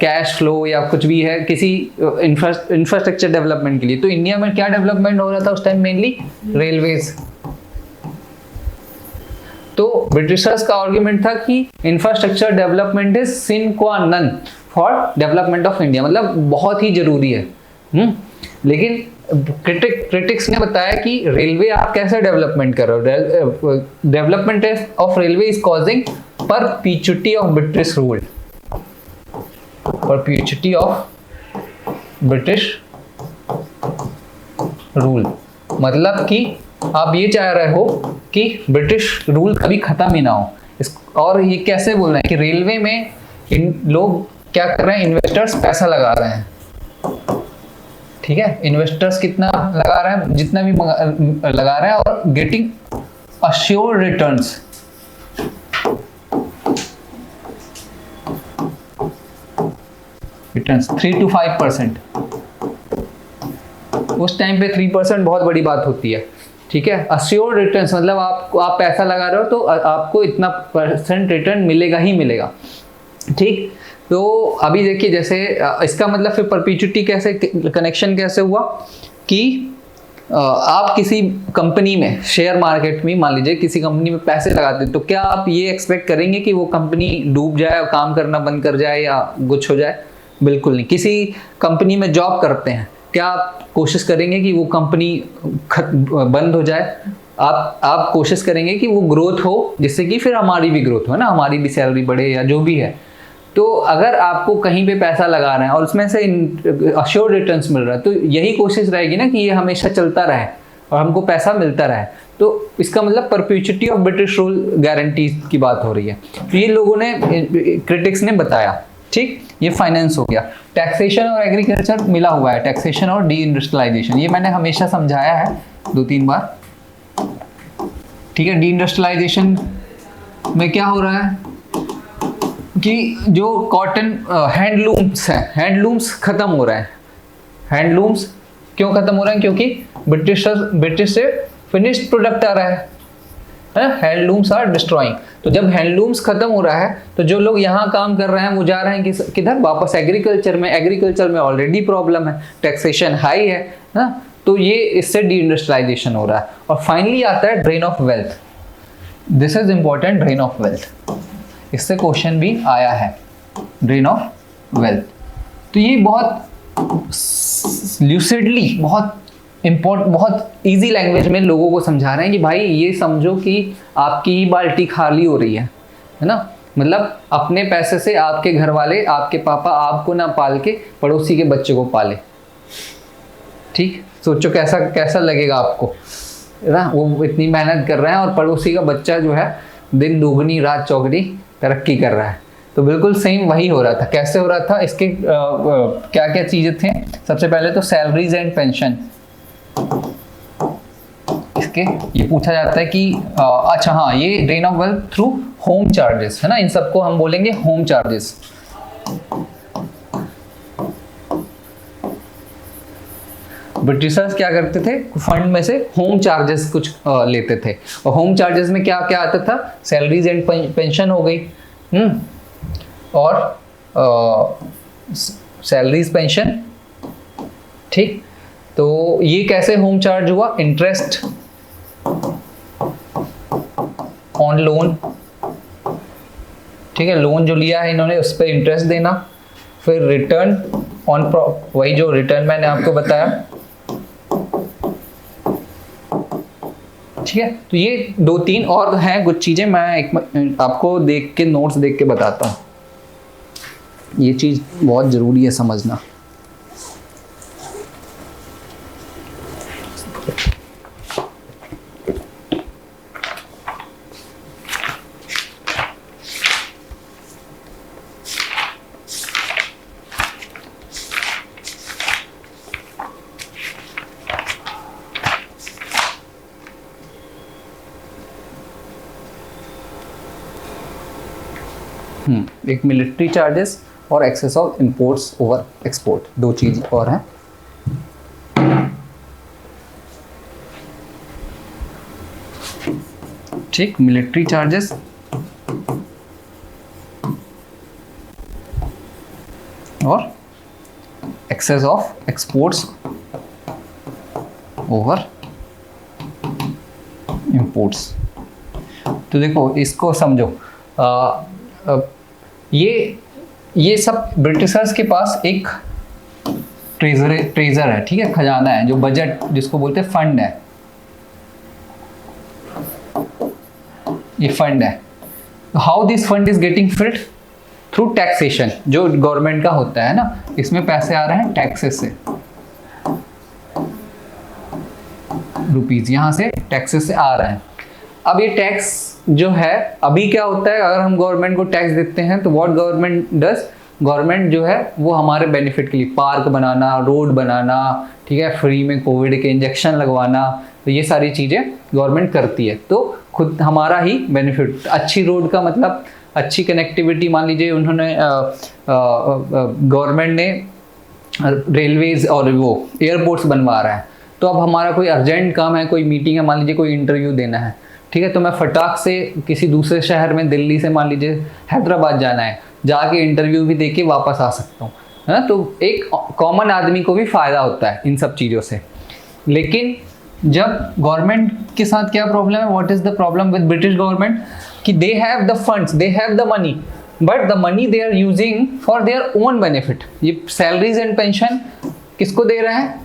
कैश फ्लो या कुछ भी है किसी इंफ्रास्ट्रक्चर डेवलपमेंट के लिए। तो इंडिया में क्या डेवलपमेंट हो रहा था उस टाइम? Mainly railways. तो ब्रिटिशर्स का आर्गुमेंट था कि infrastructure development is sine qua non for development of India, मतलब बहुत ही जरूरी है। लेकिन क्रिटिक्स ने बताया कि रेलवे आप कैसे डेवलपमेंट कर रहे हो, development of railway is causing perpetuity of British rule, perpetuity of British rule, मतलब कि आप ये चाह रहे हो कि ब्रिटिश रूल कभी खत्म ही ना हो। और ये कैसे बोल रहे हैं कि रेलवे में इन लोग क्या कर रहे हैं, इन्वेस्टर्स पैसा लगा रहे हैं, ठीक है, इन्वेस्टर्स कितना लगा रहे हैं, जितना भी लगा रहे हैं, और getting assured returns. Returns 3 to 5%। उस टाइम पे 3% बहुत बड़ी बात होती है, ठीक है। अश्योर्ड रिटर्न्स मतलब आप पैसा लगा रहे हो तो आपको इतना % रिटर्न मिलेगा ही मिलेगा, ठीक। तो अभी देखिए, जैसे इसका मतलब फिर परपीचुइटी कैसे, कनेक्शन कैसे हुआ कि आप किसी कंपनी में, शेयर मार्केट में मान लीजिए किसी कंपनी में पैसे लगाते, तो क्या आप ये एक्सपेक्ट करेंगे कि वो कंपनी डूब जाए और काम करना बंद कर जाए या कुछ हो जाए? बिल्कुल नहीं। किसी कंपनी में जॉब करते हैं, क्या आप कोशिश करेंगे कि वो कंपनी बंद हो जाए? आप कोशिश करेंगे कि वो ग्रोथ हो, जिससे कि फिर हमारी भी ग्रोथ हो, है ना, हमारी भी सैलरी बढ़े या जो भी है। तो अगर आपको कहीं पे पैसा लगा रहे हैं और उसमें से अश्योर्ड रिटर्न्स मिल रहा है, तो यही कोशिश रहेगी ना कि ये हमेशा चलता रहे और हमको पैसा मिलता रहे। तो इसका मतलब परपीचुइटी ऑफ ब्रिटिश रूल गारंटी की बात हो रही है। तो ये लोगों ने, क्रिटिक्स ने बताया, ठीक। ये फाइनेंस हो गया। टैक्सेशन और एग्रीकल्चर मिला हुआ है, टैक्सेशन और डी इंडस्ट्रियलाइजेशन, ये मैंने हमेशा समझाया है 2-3 बार, ठीक है। डी इंडस्ट्रियलाइजेशन में क्या हो रहा है कि जो कॉटन हैंडलूम्स हैं, हैंडलूम्स खत्म हो रहे हैं। हैंडलूम्स क्यों खत्म हो रहे हैं? क्योंकि ब्रिटिश से फिनिश्ड प्रोडक्ट आ रहा है, हैंडलूम्स आर डिस्ट्रॉइंग। तो जब हैंडलूम्स खत्म हो रहा है तो जो लोग यहाँ काम कर रहे हैं वो जा रहे हैं किधर? वापस एग्रीकल्चर में। एग्रीकल्चर में ऑलरेडी प्रॉब्लम है, टैक्सेशन हाई है ना, तो ये इससे डी इंडस्ट्रियलाइजेशन हो रहा है। और फाइनली आता है drain of wealth. This is important, drain of wealth, इससे क्वेश्चन भी आया है, ड्रेन ऑफ वेल्थ। तो ये बहुत ल्यूसिडली, बहुत इजी लैंग्वेज में लोगों को समझा रहे हैं कि भाई ये समझो कि आपकी ही बाल्टी खाली हो रही है ना, मतलब अपने पैसे से आपके घर वाले, आपके पापा आपको ना पाल के पड़ोसी के बच्चे को पाले, ठीक। सोचो कैसा लगेगा आपको, है ना, वो इतनी मेहनत कर रहे हैं और पड़ोसी का बच्चा जो है दिन दुगनी रात चौगनी तरक्की कर रहा है। तो बिल्कुल सेम वही हो रहा था। कैसे हो रहा था? इसके क्या क्या चीज़ें थे? सबसे पहले तो सैलरीज एंड पेंशन, के ये पूछा जाता है कि अच्छा हाँ, ये drain of wealth through whom charges है ना, इन सबको हम बोलेंगे होम चार्जेस। ब्रिटिशर्स क्या करते थे, फंड में से होम चार्जेस कुछ लेते थे, और होम चार्जेस में क्या क्या आता था, सैलरीज एंड पेंशन हो गई, और सैलरीज पेंशन, ठीक। तो ये कैसे होम चार्ज हुआ, इंटरेस्ट ऑन लोन, ठीक है, लोन जो लिया है इन्होंने उस पर इंटरेस्ट देना, फिर रिटर्न ऑन, वही जो रिटर्न मैंने आपको बताया, ठीक है। तो ये 2-3 और हैं कुछ चीजें, मैं आपको देख के नोट्स देख के बताता हूँ, ये चीज बहुत जरूरी है समझना। एक मिलिट्री चार्जेस और excess of imports over export, दो चीज और हैं। ठीक, मिलिट्री चार्जेस और excess of exports over imports. तो देखो इसको समझो, ये सब ब्रिटिशर्स के पास एक ट्रेजर है, ठीक है, खजाना है, जो बजट जिसको बोलते हैं फंड है, ये फंड है। How this fund is getting field, through taxation, जो गवर्नमेंट का होता है ना, इसमें पैसे आ रहे हैं टैक्सेस से, रुपीज यहाँ से टैक्सेस से आ रहे हैं। अब ये टैक्स जो है, अभी क्या होता है, अगर हम गवर्नमेंट को टैक्स देते हैं तो व्हाट गवर्नमेंट डज, गवर्नमेंट जो है वो हमारे बेनिफिट के लिए पार्क बनाना, रोड बनाना, ठीक है, फ्री में कोविड के इंजेक्शन लगवाना, तो ये सारी चीज़ें गवर्नमेंट करती है, तो खुद हमारा ही बेनिफिट। अच्छी रोड का मतलब अच्छी कनेक्टिविटी, मान लीजिए उन्होंने गवर्नमेंट ने रेलवेज और वो एयरपोर्ट्स बनवा रहा है, तो अब हमारा कोई अर्जेंट काम है, कोई मीटिंग है, मान लीजिए कोई इंटरव्यू देना है, ठीक है, तो मैं फटाक से किसी दूसरे शहर में, दिल्ली से मान लीजिए हैदराबाद जाना है, जाके इंटरव्यू भी देके वापस आ सकता हूँ, है ना। तो एक कॉमन आदमी को भी फ़ायदा होता है इन सब चीज़ों से। लेकिन जब गवर्नमेंट के साथ क्या प्रॉब्लम है, what is the problem with British government, कि they have the funds, they have the money, but the money they are using for their own benefit. ये सैलरीज एंड पेंशन किसको दे रहे हैं,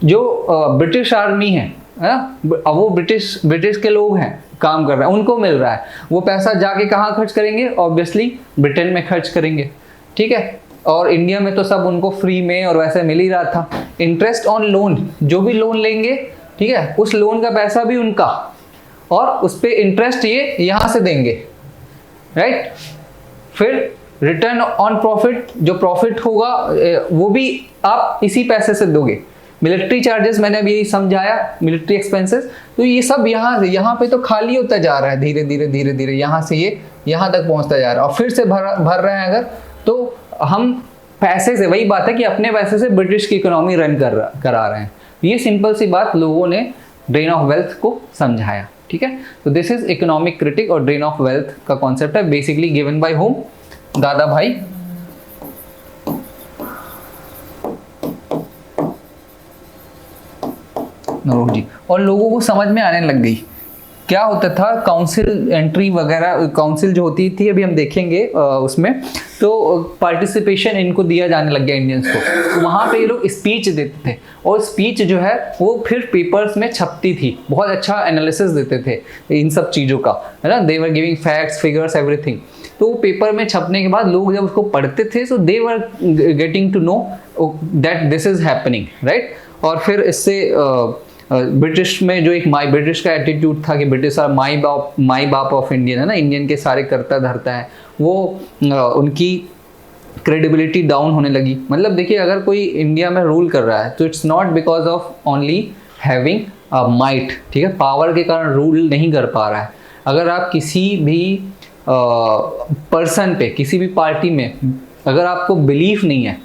जो ब्रिटिश आर्मी है ना, अब वो ब्रिटिश के लोग हैं, काम कर रहे हैं, उनको मिल रहा है। वो पैसा जाके कहाँ खर्च करेंगे, ऑब्वियसली ब्रिटेन में खर्च करेंगे, ठीक है। और इंडिया में तो सब उनको फ्री में और वैसे मिल ही रहा था। इंटरेस्ट ऑन लोन, जो भी लोन लेंगे, ठीक है, उस लोन का पैसा भी उनका, और उस पर इंटरेस्ट ये यहाँ से देंगे, राइट। फिर रिटर्न ऑन प्रॉफिट, जो प्रॉफिट होगा वो भी आप इसी पैसे से दोगे। मिलिट्री चार्जेस मैंने अभी यही समझाया, मिलिट्री एक्सपेंसेस, तो ये सब यहाँ पे तो खाली होता जा रहा है, धीरे धीरे यहाँ से ये यहाँ तक पहुँचता जा रहा है, और फिर से भर रहे हैं अगर, तो हम पैसे से, वही बात है कि अपने पैसे से ब्रिटिश की इकोनॉमी रन करा रहे हैं। ये सिंपल सी बात लोगों ने ड्रेन ऑफ वेल्थ को समझाया, ठीक है। तो दिस इज इकोनॉमिक क्रिटिक, और ड्रेन ऑफ वेल्थ का कॉन्सेप्ट है बेसिकली गिवन बाय होम, दादा भाई नरोग जी। और लोगों को समझ में आने लग गई। क्या होता था, काउंसिल एंट्री वगैरह, काउंसिल जो होती थी अभी हम देखेंगे उसमें, तो पार्टिसिपेशन इनको दिया जाने लग गया इंडियंस को, तो वहाँ पे ये लोग स्पीच देते थे, और स्पीच जो है वो फिर पेपर्स में छपती थी, बहुत अच्छा एनालिसिस देते थे इन सब चीज़ों का, है ना। They were giving facts, figures, everything. तो पेपर में छपने के बाद लोग जब उसको पढ़ते थे, so they were getting to know that this is happening, right. और फिर इससे ब्रिटिश में जो एक ब्रिटिश का एटीट्यूड था कि ब्रिटिश आर माई बाप ऑफ इंडियन, है ना, इंडियन के सारे करता धरता है, वो उनकी क्रेडिबिलिटी डाउन होने लगी। मतलब देखिए, अगर कोई इंडिया में रूल कर रहा है तो it's not because of only having a might, ठीक है, पावर के कारण रूल नहीं कर पा रहा है। अगर आप किसी भी पर्सन पे, किसी भी पार्टी में अगर आपको बिलीफ नहीं है,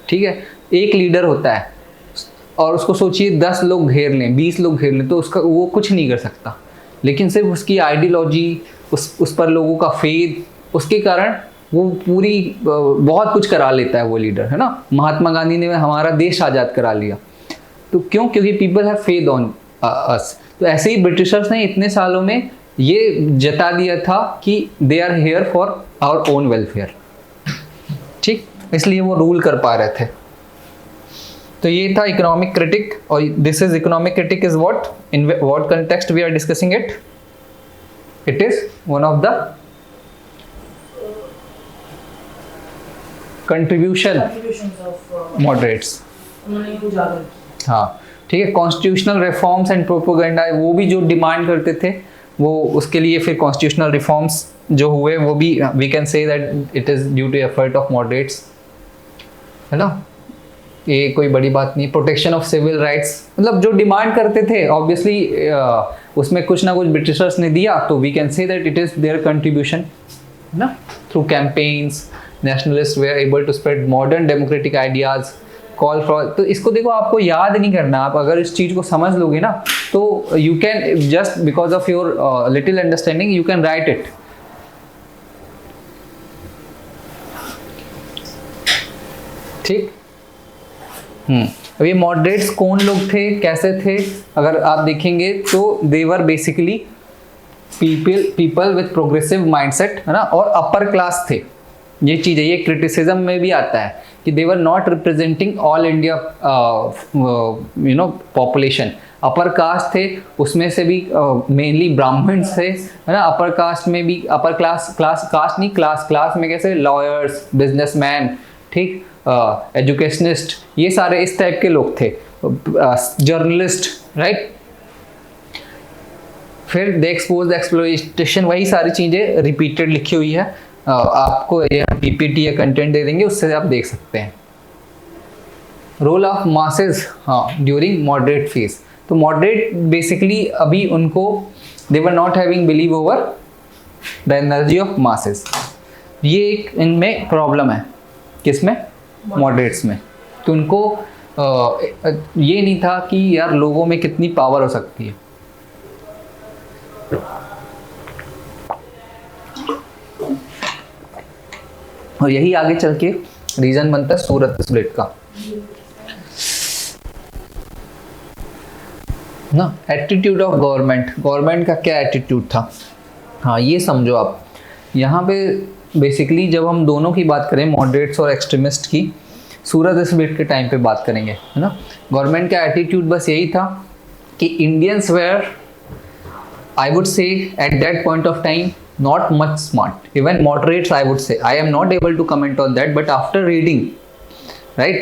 ठीक है, एक लीडर होता है और उसको सोचिए 10 लोग घेर लें, 20 लोग घेर लें, तो उसका वो कुछ नहीं कर सकता। लेकिन सिर्फ उसकी आइडियोलॉजी, उस पर लोगों का फेथ, उसके कारण वो पूरी बहुत कुछ करा लेता है वो लीडर, है ना। महात्मा गांधी ने हमारा देश आज़ाद करा लिया, तो क्यों? क्योंकि people have faith on us. तो ऐसे ही ब्रिटिशर्स ने इतने सालों में ये जता दिया था कि they are here for our own welfare, ठीक, इसलिए वो रूल कर पा रहे थे। तो ये था इकोनॉमिक क्रिटिक, और this is economic critique is what, in what context we are discussing it? It is one of the contribution of moderates. उन्होंने कुछ उजागर किया। हाँ, ठीक है। कॉन्स्टिट्यूशनल रिफॉर्म्स एंड प्रोपोगेंडा, वो भी जो डिमांड करते थे, वो उसके लिए फिर कॉन्स्टिट्यूशनल रिफॉर्म्स जो हुए, वो भी we can say that it is due to effort of moderates, है ना। ये कोई बड़ी बात नहीं। प्रोटेक्शन ऑफ सिविल राइट्स, मतलब जो डिमांड करते थे ऑब्वियसली उसमें कुछ ना कुछ ब्रिटिशर्स ने दिया, तो we can say that it is their contribution, है ना। Through campaigns nationalist were able to spread modern democratic ideas, call for. तो इसको देखो, आपको याद नहीं करना, आप अगर इस चीज़ को समझ लोगे ना, तो you can just because of your little understanding you can write it. ठीक। अब ये मॉडरेट्स कौन लोग थे, कैसे थे? अगर आप देखेंगे तो they were basically people with progressive mindset, है ना, और अपर क्लास थे। ये चीज़ है, ये क्रिटिसिज्म में भी आता है कि they were not representing all India you know population. Upper caste थे, उसमें से भी मेनली ब्राह्मण्स थे, है ना। अपर कास्ट में भी, अपर कास्ट नहीं, क्लास में कैसे, लॉयर्स, बिजनेसमैन, ठीक, एजुकेशनिस्ट, ये सारे इस टाइप के लोग थे, जर्नलिस्ट, राइट। फिर दे एक्सपोज द एक्सप्लॉयटेशन, वही सारी चीज़ें रिपीटेड लिखी हुई है, आपको ये पीपीटी या कंटेंट दे देंगे, उससे आप देख सकते हैं। रोल ऑफ मासेस, हाँ, ड्यूरिंग मॉडरेट फेज। तो मॉडरेट बेसिकली अभी उनको they were not having believe over the energy of masses. ये एक इनमें प्रॉब्लम है, किसमें? मॉडरेट्स में। तो उनको ये नहीं था कि यार लोगों में कितनी पावर हो सकती है। और यही आगे चल के रीजन बनता है सूरत स्प्लिट का ना। एटीट्यूड ऑफ गवर्नमेंट का क्या एटीट्यूड था? हाँ, ये समझो आप। यहाँ पे बेसिकली जब हम दोनों की बात करें, मॉडरेट्स और एक्सट्रीमिस्ट की, सूरत स्प्लिट के टाइम पे बात करेंगे, है ना। गवर्नमेंट का एटीट्यूड बस यही था कि Indians were, I would say at that point of time, not much smart, even moderates I would say. I am not able to comment on that, but after reading, right,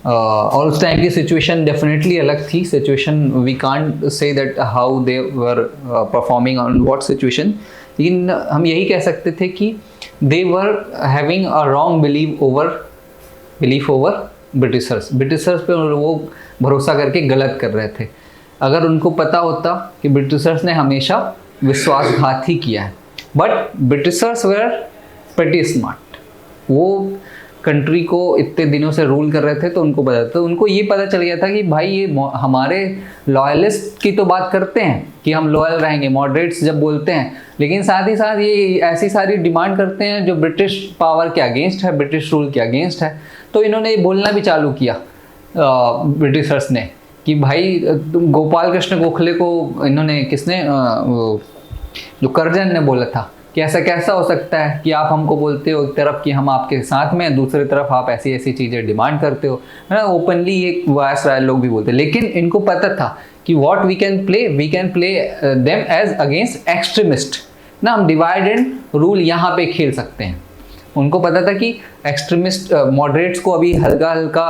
और उस time की situation definitely अलग थी। Situation we can't say that how they were performing on what situation, लेकिन हम यही कह सकते थे कि they were having a wrong belief over Britishers पे वो भरोसा करके गलत कर रहे थे। अगर उनको पता होता कि ब्रिटिशर्स ने हमेशा विश्वासघात ही किया है, but britishers were pretty smart. वो कंट्री को इतने दिनों से रूल कर रहे थे, तो उनको पता था, तो उनको ये पता चल गया था कि भाई ये हमारे लॉयलिस्ट की तो बात करते हैं कि हम लॉयल रहेंगे, मॉडरेट्स जब बोलते हैं, लेकिन साथ ही साथ ये ऐसी सारी डिमांड करते हैं जो ब्रिटिश पावर के अगेंस्ट है, ब्रिटिश रूल के अगेंस्ट है। तो इन्होंने बोलना भी चालू किया ब्रिटिशर्स ने कि भाई गोपाल कृष्ण गोखले को इन्होंने, किसने, जो कर्जन ने बोला था कि ऐसा कैसा हो सकता है कि आप हमको बोलते हो एक तरफ कि हम आपके साथ में, दूसरी तरफ आप ऐसी ऐसी चीज़ें डिमांड करते हो, है ना। ओपनली एक वायसराय लोग भी बोलते, लेकिन इनको पता था कि what we can play them as against extremist ना। हम डिवाइड एंड रूल यहाँ पे खेल सकते हैं। उनको पता था कि एक्सट्रीमिस्ट मॉडरेट्स को अभी हल्का हल्का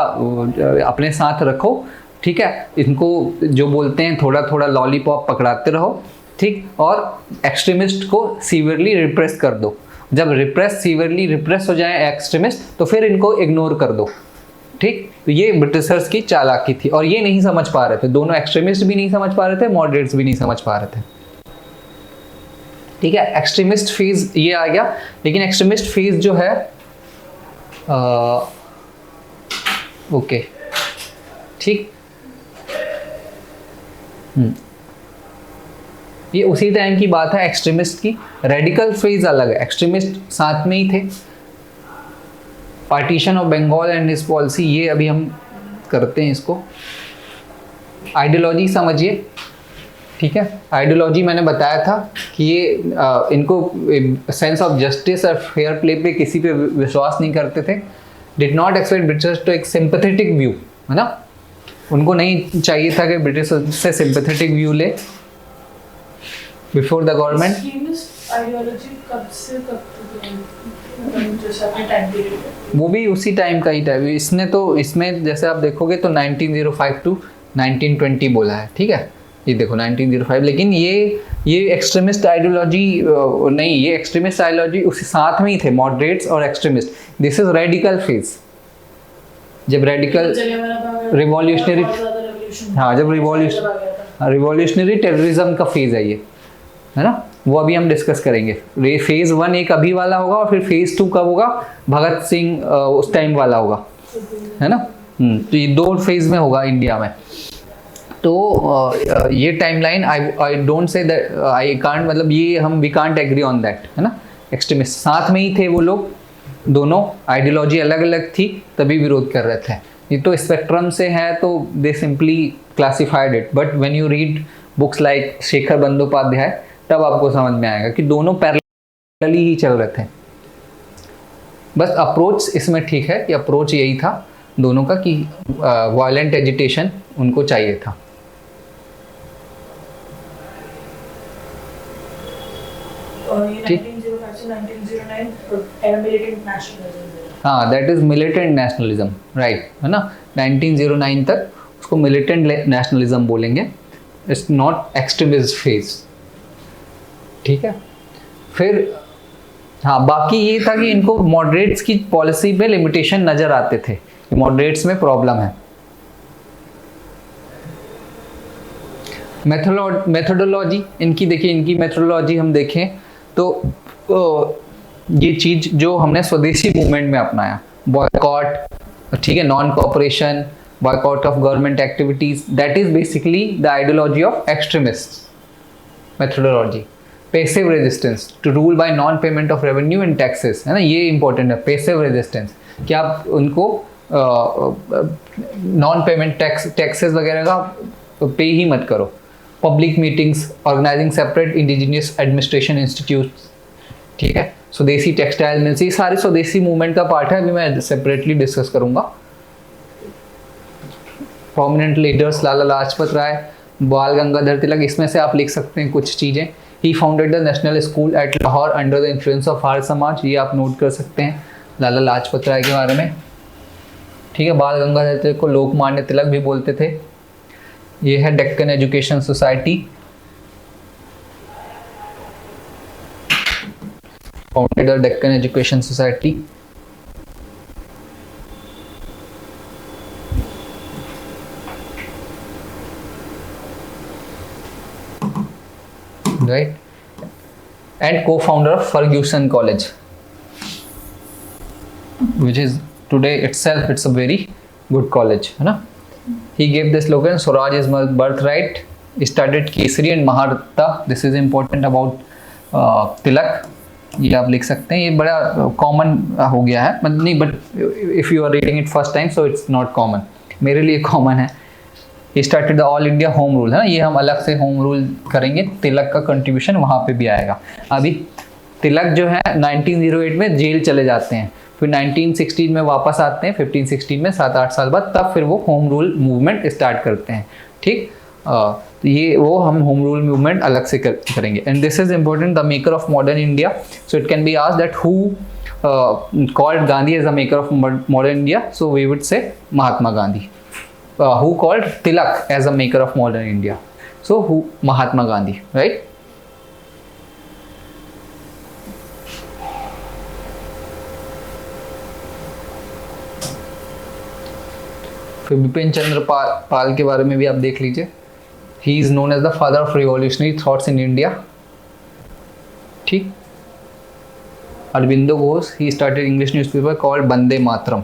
अपने साथ रखो, ठीक है, इनको जो बोलते हैं थोड़ा थोड़ा लॉलीपॉप पकड़ाते रहो, ठीक, और एक्सट्रीमिस्ट को सीवियरली रिप्रेस कर दो। जब सीवियरली रिप्रेस हो जाए एक्सट्रीमिस्ट, तो फिर इनको इग्नोर कर दो, ठीक, तो ये ब्रिटिशर्स की चालाकी थी और ये नहीं समझ पा रहे थे, दोनों एक्सट्रीमिस्ट भी नहीं समझ पा रहे थे, मॉडरेट्स भी नहीं समझ पा रहे थे। ठीक है, एक्सट्रीमिस्ट फेज ये आ गया, लेकिन एक्सट्रीमिस्ट फेज जो है ओके ठीक, ये उसी टाइम की बात है एक्सट्रीमिस्ट की। रेडिकल फेज अलग है, एक्सट्रीमिस्ट साथ में ही थे। Partition of Bengal and his policy, ये अभी हम करते हैं इसको। आइडियोलॉजी समझिए, ठीक है, आइडियोलॉजी मैंने बताया था कि ये इनको सेंस ऑफ जस्टिस और फेयर प्ले पे किसी पे विश्वास नहीं करते थे। Did not expect British to एक सिंपैथेटिक व्यू, है ना, उनको नहीं चाहिए था कि ब्रिटिश से सिंपैथेटिक व्यू ले बिफोर द गवर्नमेंट। आइडियोलॉजी कब से कब तक जैसा अपने टाइम पीरियड है? वो भी उसी टाइम का ही टाइम, इसने तो इसमें जैसे आप देखोगे तो 1905 टू 1920 बोला है, ठीक है, ये देखो 1905, लेकिन ये एक्सट्रीमिस्ट आइडियोलॉजी नहीं, ये एक्सट्रीमिस्ट आइडियोलॉजी उसी साथ में ही थे, मॉडरेट्स और extremist. This is radical phase, जब रेडिकल रिवॉल्यूशनरी, हाँ जब रिवॉल्यूशनरी टेररिज्म का फेज है ये, है ना, वो अभी हम डिस्कस करेंगे। फेज 1 एक अभी वाला होगा और फिर फेज 2 कब होगा, भगत सिंह उस टाइम वाला होगा, है ना। तो ये 2 फेज में होगा इंडिया में। तो ये timeline I don't say that I can't, मतलब ये हम we can't agree on that, है ना। एक्सट्रीमिस्ट साथ में ही थे वो लोग, दोनों आइडियोलॉजी अलग अलग थी तभी विरोध कर रहे थे। ये तो स्पेक्ट्रम से है तो they simply classified it, but when you read books like Shekhar Bandyopadhyay तब आपको समझ में आएगा कि दोनों पैरेलली ही चल रहे थे। बस अप्रोच इसमें ठीक है कि अप्रोच यही था दोनों का कि वायलेंट एजिटेशन उनको चाहिए था। हाँ, that is militant nationalism, right, है ना। 1909 तक उसको मिलिटेंट नेशनलिज्म बोलेंगे, इट्स नॉट एक्सट्रीमिस्ट फेज, ठीक है। फिर हाँ, बाकी ये था कि इनको मॉडरेट्स की पॉलिसी पे लिमिटेशन नजर आते थे, मॉडरेट्स में प्रॉब्लम है। मेथोडोलॉजी इनकी देखिए, इनकी मेथोडोलॉजी हम देखें तो ये चीज जो हमने स्वदेशी मूवमेंट में अपनाया, बॉयकॉट, ठीक है, non cooperation, boycott of government activities, that is basically the ideology of extremist methodology. Passive resistance to rule by non payment of revenue and taxes, है ना, ये इंपॉर्टेंट है। पैसिव रेजिस्टेंस कि आप उनको नॉन पेमेंट टैक्सेस वगैरह का पे ही मत करो। Public meetings, organising separate indigenous administration institute, ठीक है, स्वदेशी टेक्सटाइल मिल्स, ये सारे स्वदेशी मूवमेंट का पार्ट है, अभी मैं सेपरेटली डिस्कस करूंगा। प्रोमिनेंट लीडर्स, लाला लाजपत राय, बाल गंगाधर तिलक, इसमें से आप लिख सकते हैं कुछ चीज़ें। He founded the national school at Lahore under the influence of Arya Samaj, ये आप नोट कर सकते हैं लाला लाजपत राय के बारे में, ठीक है। बाल गंगाधर तिलक को लोकमान्य तिलक भी बोलते थे। ये है Deccan education society, founded the Deccan education society. right, and co-founder of Fergusson College, which is today itself it's a very good college, है ना। He gave the slogan Swaraj is my birthright, started Kesari and Maharata, this is important about Tilak, ये आप लिख सकते हैं, ये बड़ा common हो गया है, मतलब नहीं, but if you are reading it first time so it's not common, मेरे लिए कॉमन है। ये started the all India home rule, है ना, ये हम अलग से होम रूल करेंगे, तिलक का कंट्रीब्यूशन वहाँ पे भी आएगा। अभी तिलक जो है 1908 में जेल चले जाते हैं, फिर 1916 में वापस आते हैं, 1516 में 7-8 साल बाद, तब फिर वो होम रूल मूवमेंट स्टार्ट करते हैं, ठीक। तो ये वो हम होम रूल मूवमेंट अलग से करेंगे। And this is important, the maker of modern India, so it can be asked that who called Gandhi as the maker of modern India, so we would say Mahatma Gandhi. Who called Tilak as a maker of modern India? So who? Mahatma Gandhi, right? फिर बिपिन चंद्र पाल के बारे में भी आप देख लीजिए, he is known as the father of revolutionary thoughts in India. ठीक। Aurobindo Ghosh, he started English newspaper called Vande Mataram.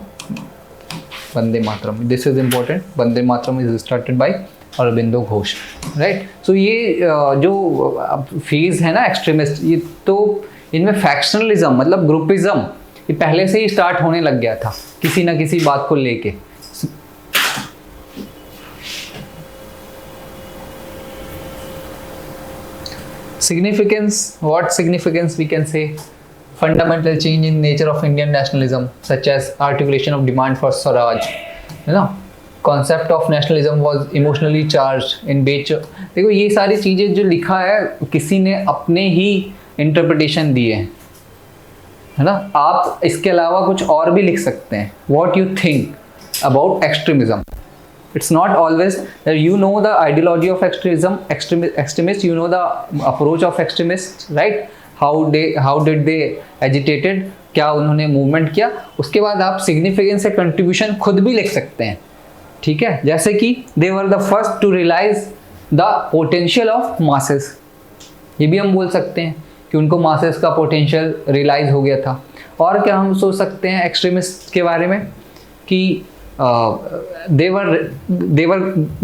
Vande Mataram, this is important, Vande Mataram is started by Aurobindo Ghosh, right. So ये जो फेज है ना एक्सट्रीमिस्ट, ये तो इनमें फैक्शनलिज्म मतलब ग्रुपिज्म ये पहले से ही स्टार्ट होने लग गया था किसी ना किसी बात को लेके। Significance, what significance we can say? Fundamental change in nature of Indian nationalism, such as articulation of demand for Swaraj. You know, concept of nationalism was emotionally charged in nature. देखो ये सारी चीज़ें जो लिखा है किसी ने अपने ही इंटरप्रिटेशन दिए हैं, है ना। आप इसके अलावा कुछ और भी लिख सकते हैं। What you think about extremism? It's not always that you know the ideology of extremists, you know the approach of extremists, right? How did they agitated, क्या उन्होंने मूवमेंट किया, उसके बाद आप सिग्निफिकेंस से कंट्रीब्यूशन खुद भी लिख सकते हैं। ठीक है, जैसे कि they were the first to realize the potential of masses, ये भी हम बोल सकते हैं कि उनको मासेस का पोटेंशियल रियलाइज हो गया था। और क्या हम सोच सकते हैं एक्सट्रीमिस्ट के बारे में कि देवर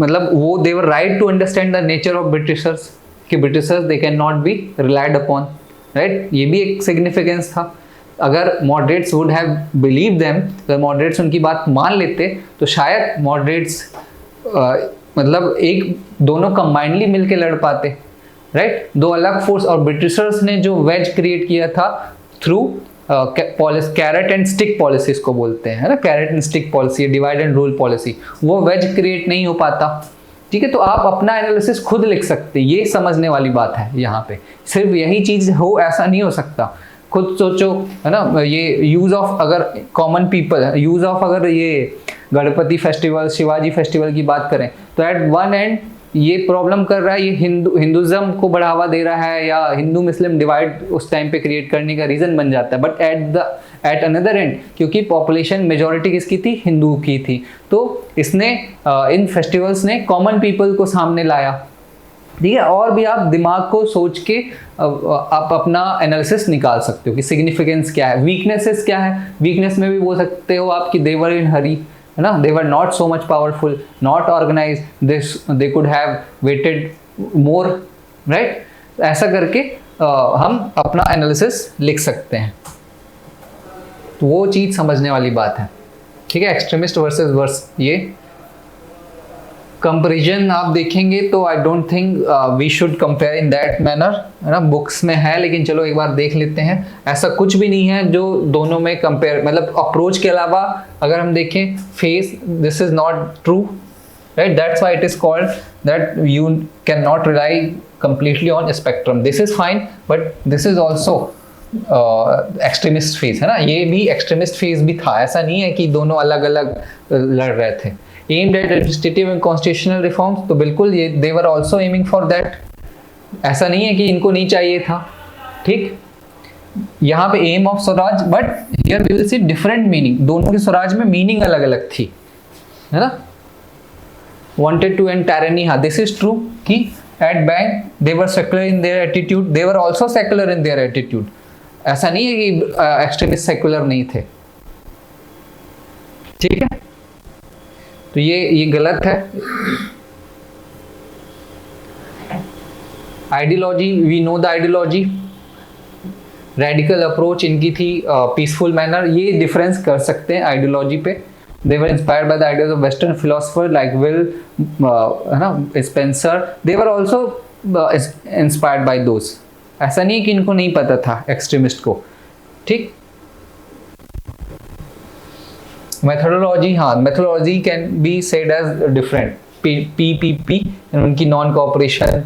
मतलब वो they were right to understand the nature of Britishers, कि Britishers they can not be relied upon, right. ये भी एक सिग्निफिकेंस था। अगर moderates would have believe them, अगर मॉडरेट्स उनकी बात मान लेते तो शायद मॉडरेट्स मतलब एक दोनों कंबाइंडली मिलके लड़ पाते, राइट। दो अलग फोर्स, और ब्रिटिशर्स ने जो वेज क्रिएट किया था through carrot and stick policy इसको बोलते हैं, है ना, carrot and stick policy, divide and rule policy, वो वेज क्रिएट नहीं हो पाता। ठीक है, तो आप अपना एनालिसिस खुद लिख सकते हैं, ये समझने वाली बात है यहाँ पे। सिर्फ यही चीज़ हो ऐसा नहीं हो सकता, खुद सोचो, है ना। ये यूज़ ऑफ अगर कॉमन पीपल, यूज़ ऑफ अगर ये गणपति फेस्टिवल, शिवाजी फेस्टिवल की बात करें तो एट वन एंड ये प्रॉब्लम कर रहा है, ये हिंदुज़म को बढ़ावा दे रहा है या हिंदू मुस्लिम डिवाइड उस टाइम पे क्रिएट करने का रीज़न बन जाता है। बट एट अनदर एंड, क्योंकि पॉपुलेशन मेजॉरिटी किसकी थी, हिंदू की थी, तो इसने इन फेस्टिवल्स ने कॉमन पीपल को सामने लाया। ठीक है, और भी आप दिमाग को सोच के आप अपना एनालिसिस निकाल सकते हो कि सिग्निफिकेंस क्या है, वीकनेसेस क्या है। वीकनेस में भी बोल सकते हो आप कि दे वर इन हरी, है ना, they were not so much powerful, not organized, they could have waited more, right? ऐसा करके हम अपना एनालिसिस लिख सकते हैं, तो वो चीज़ समझने वाली बात है। ठीक है, एक्सट्रीमिस्ट वर्सेस ये कंपैरिजन आप देखेंगे तो I don't think we should compare in that manner, है ना। बुक्स में है लेकिन चलो एक बार देख लेते हैं। ऐसा कुछ भी नहीं है जो दोनों में कंपेयर, मतलब अप्रोच के अलावा अगर हम देखें face, this is not true, right. That's why it is called that you can not rely completely on spectrum. This is fine but this is also extremist phase, है ना। ये भी एक्सट्रीमिस्ट फेज भी था, ऐसा नहीं है कि दोनों अलग अलग लड़ रहे थे। Aimed at administrative and constitutional reforms, तो बिल्कुल ये they were also aiming for that, ऐसा नहीं है कि इनको नहीं चाहिए था। ठीक, यहाँ पे aim of swaraj, but here we will see different meaning, दोनों की स्वराज में मीनिंग अलग अलग थी, है ना। वांटेड टू एंड टायरनी, हाँ दिस इज ट्रू कि at bank they were secular in their attitude, they were also secular in their attitude. ऐसा नहीं है कि एक्सट्रीमिस्ट सेक्युलर नहीं थे। ठीक है, तो ये गलत है। Ideology, we know the ideology, radical approach इनकी थी, पीसफुल मैनर, ये डिफरेंस कर सकते हैं आइडियोलॉजी पे। They were inspired by the ideas of western philosopher like will, है ना, Spencer, they were also inspired by those. ऐसा नहीं कि इनको नहीं पता था एक्सट्रीमिस्ट को। ठीक, मेथोडोलॉजी, हाँ methodology can be said as different, PPP उनकी नॉन कोऑपरेशन,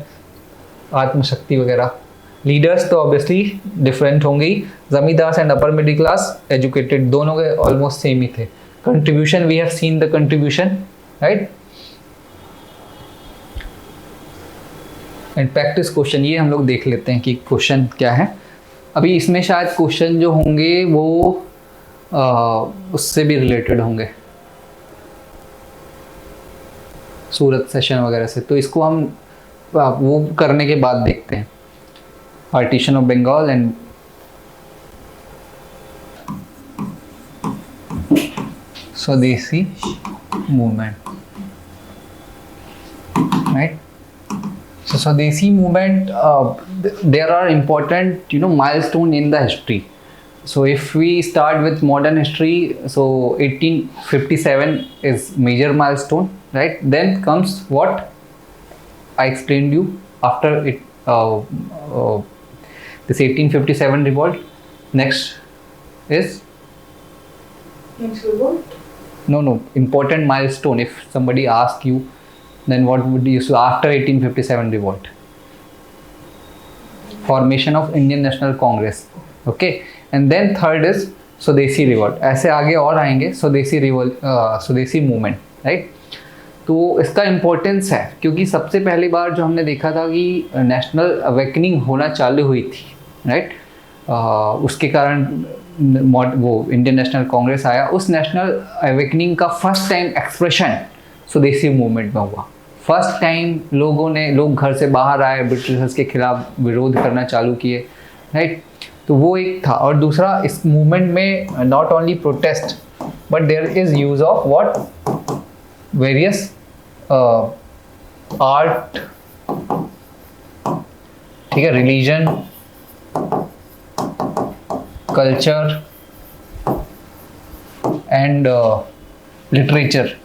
आत्मशक्ति वगैरह। लीडर्स तो ऑब्वियसली डिफरेंट होंगे ही, zamindar and upper middle class educated दोनों के ऑलमोस्ट सेम ही थे। Contribution, we have seen the contribution, right. And practice question, ये हम लोग देख लेते हैं कि क्वेश्चन क्या है। अभी इसमें शायद क्वेश्चन जो होंगे वो उससे भी रिलेटेड होंगे। सूरत सेशन वगैरह से, तो इसको हम वो करने के बाद देखते हैं, पार्टीशन ऑफ बंगाल एंड स्वदेशी movement, right. So Swadeshi movement, there are important, milestone in the history. So if we start with modern history, so 1857 is major milestone, right? Then comes what I explained you after it, this 1857 revolt. Next is Next revolt. no important milestone. If somebody asks you, then what would you say after 1857 revolt? Formation of Indian National Congress. Okay, and then third is स्वदेशी revolt. ऐसे आगे और आएंगे स्वदेशी revolt, स्वदेशी movement, right. तो इसका importance है क्योंकि सबसे पहली बार जो हमने देखा था कि नेशनल अवेकनिंग होना चालू हुई थी, राइट. उसके कारण वो इंडियन नेशनल कांग्रेस आया. उस नेशनल अवेकनिंग का फर्स्ट टाइम एक्सप्रेशन स्वदेशी मूवमेंट में हुआ. फर्स्ट टाइम लोग घर से बाहर आए, ब्रिटिशर्स के खिलाफ विरोध करना चालू किए, राइट. तो वो एक था. और दूसरा, इस मूवमेंट में not only protest but there is use of what various art, ठीक है, religion, culture and literature,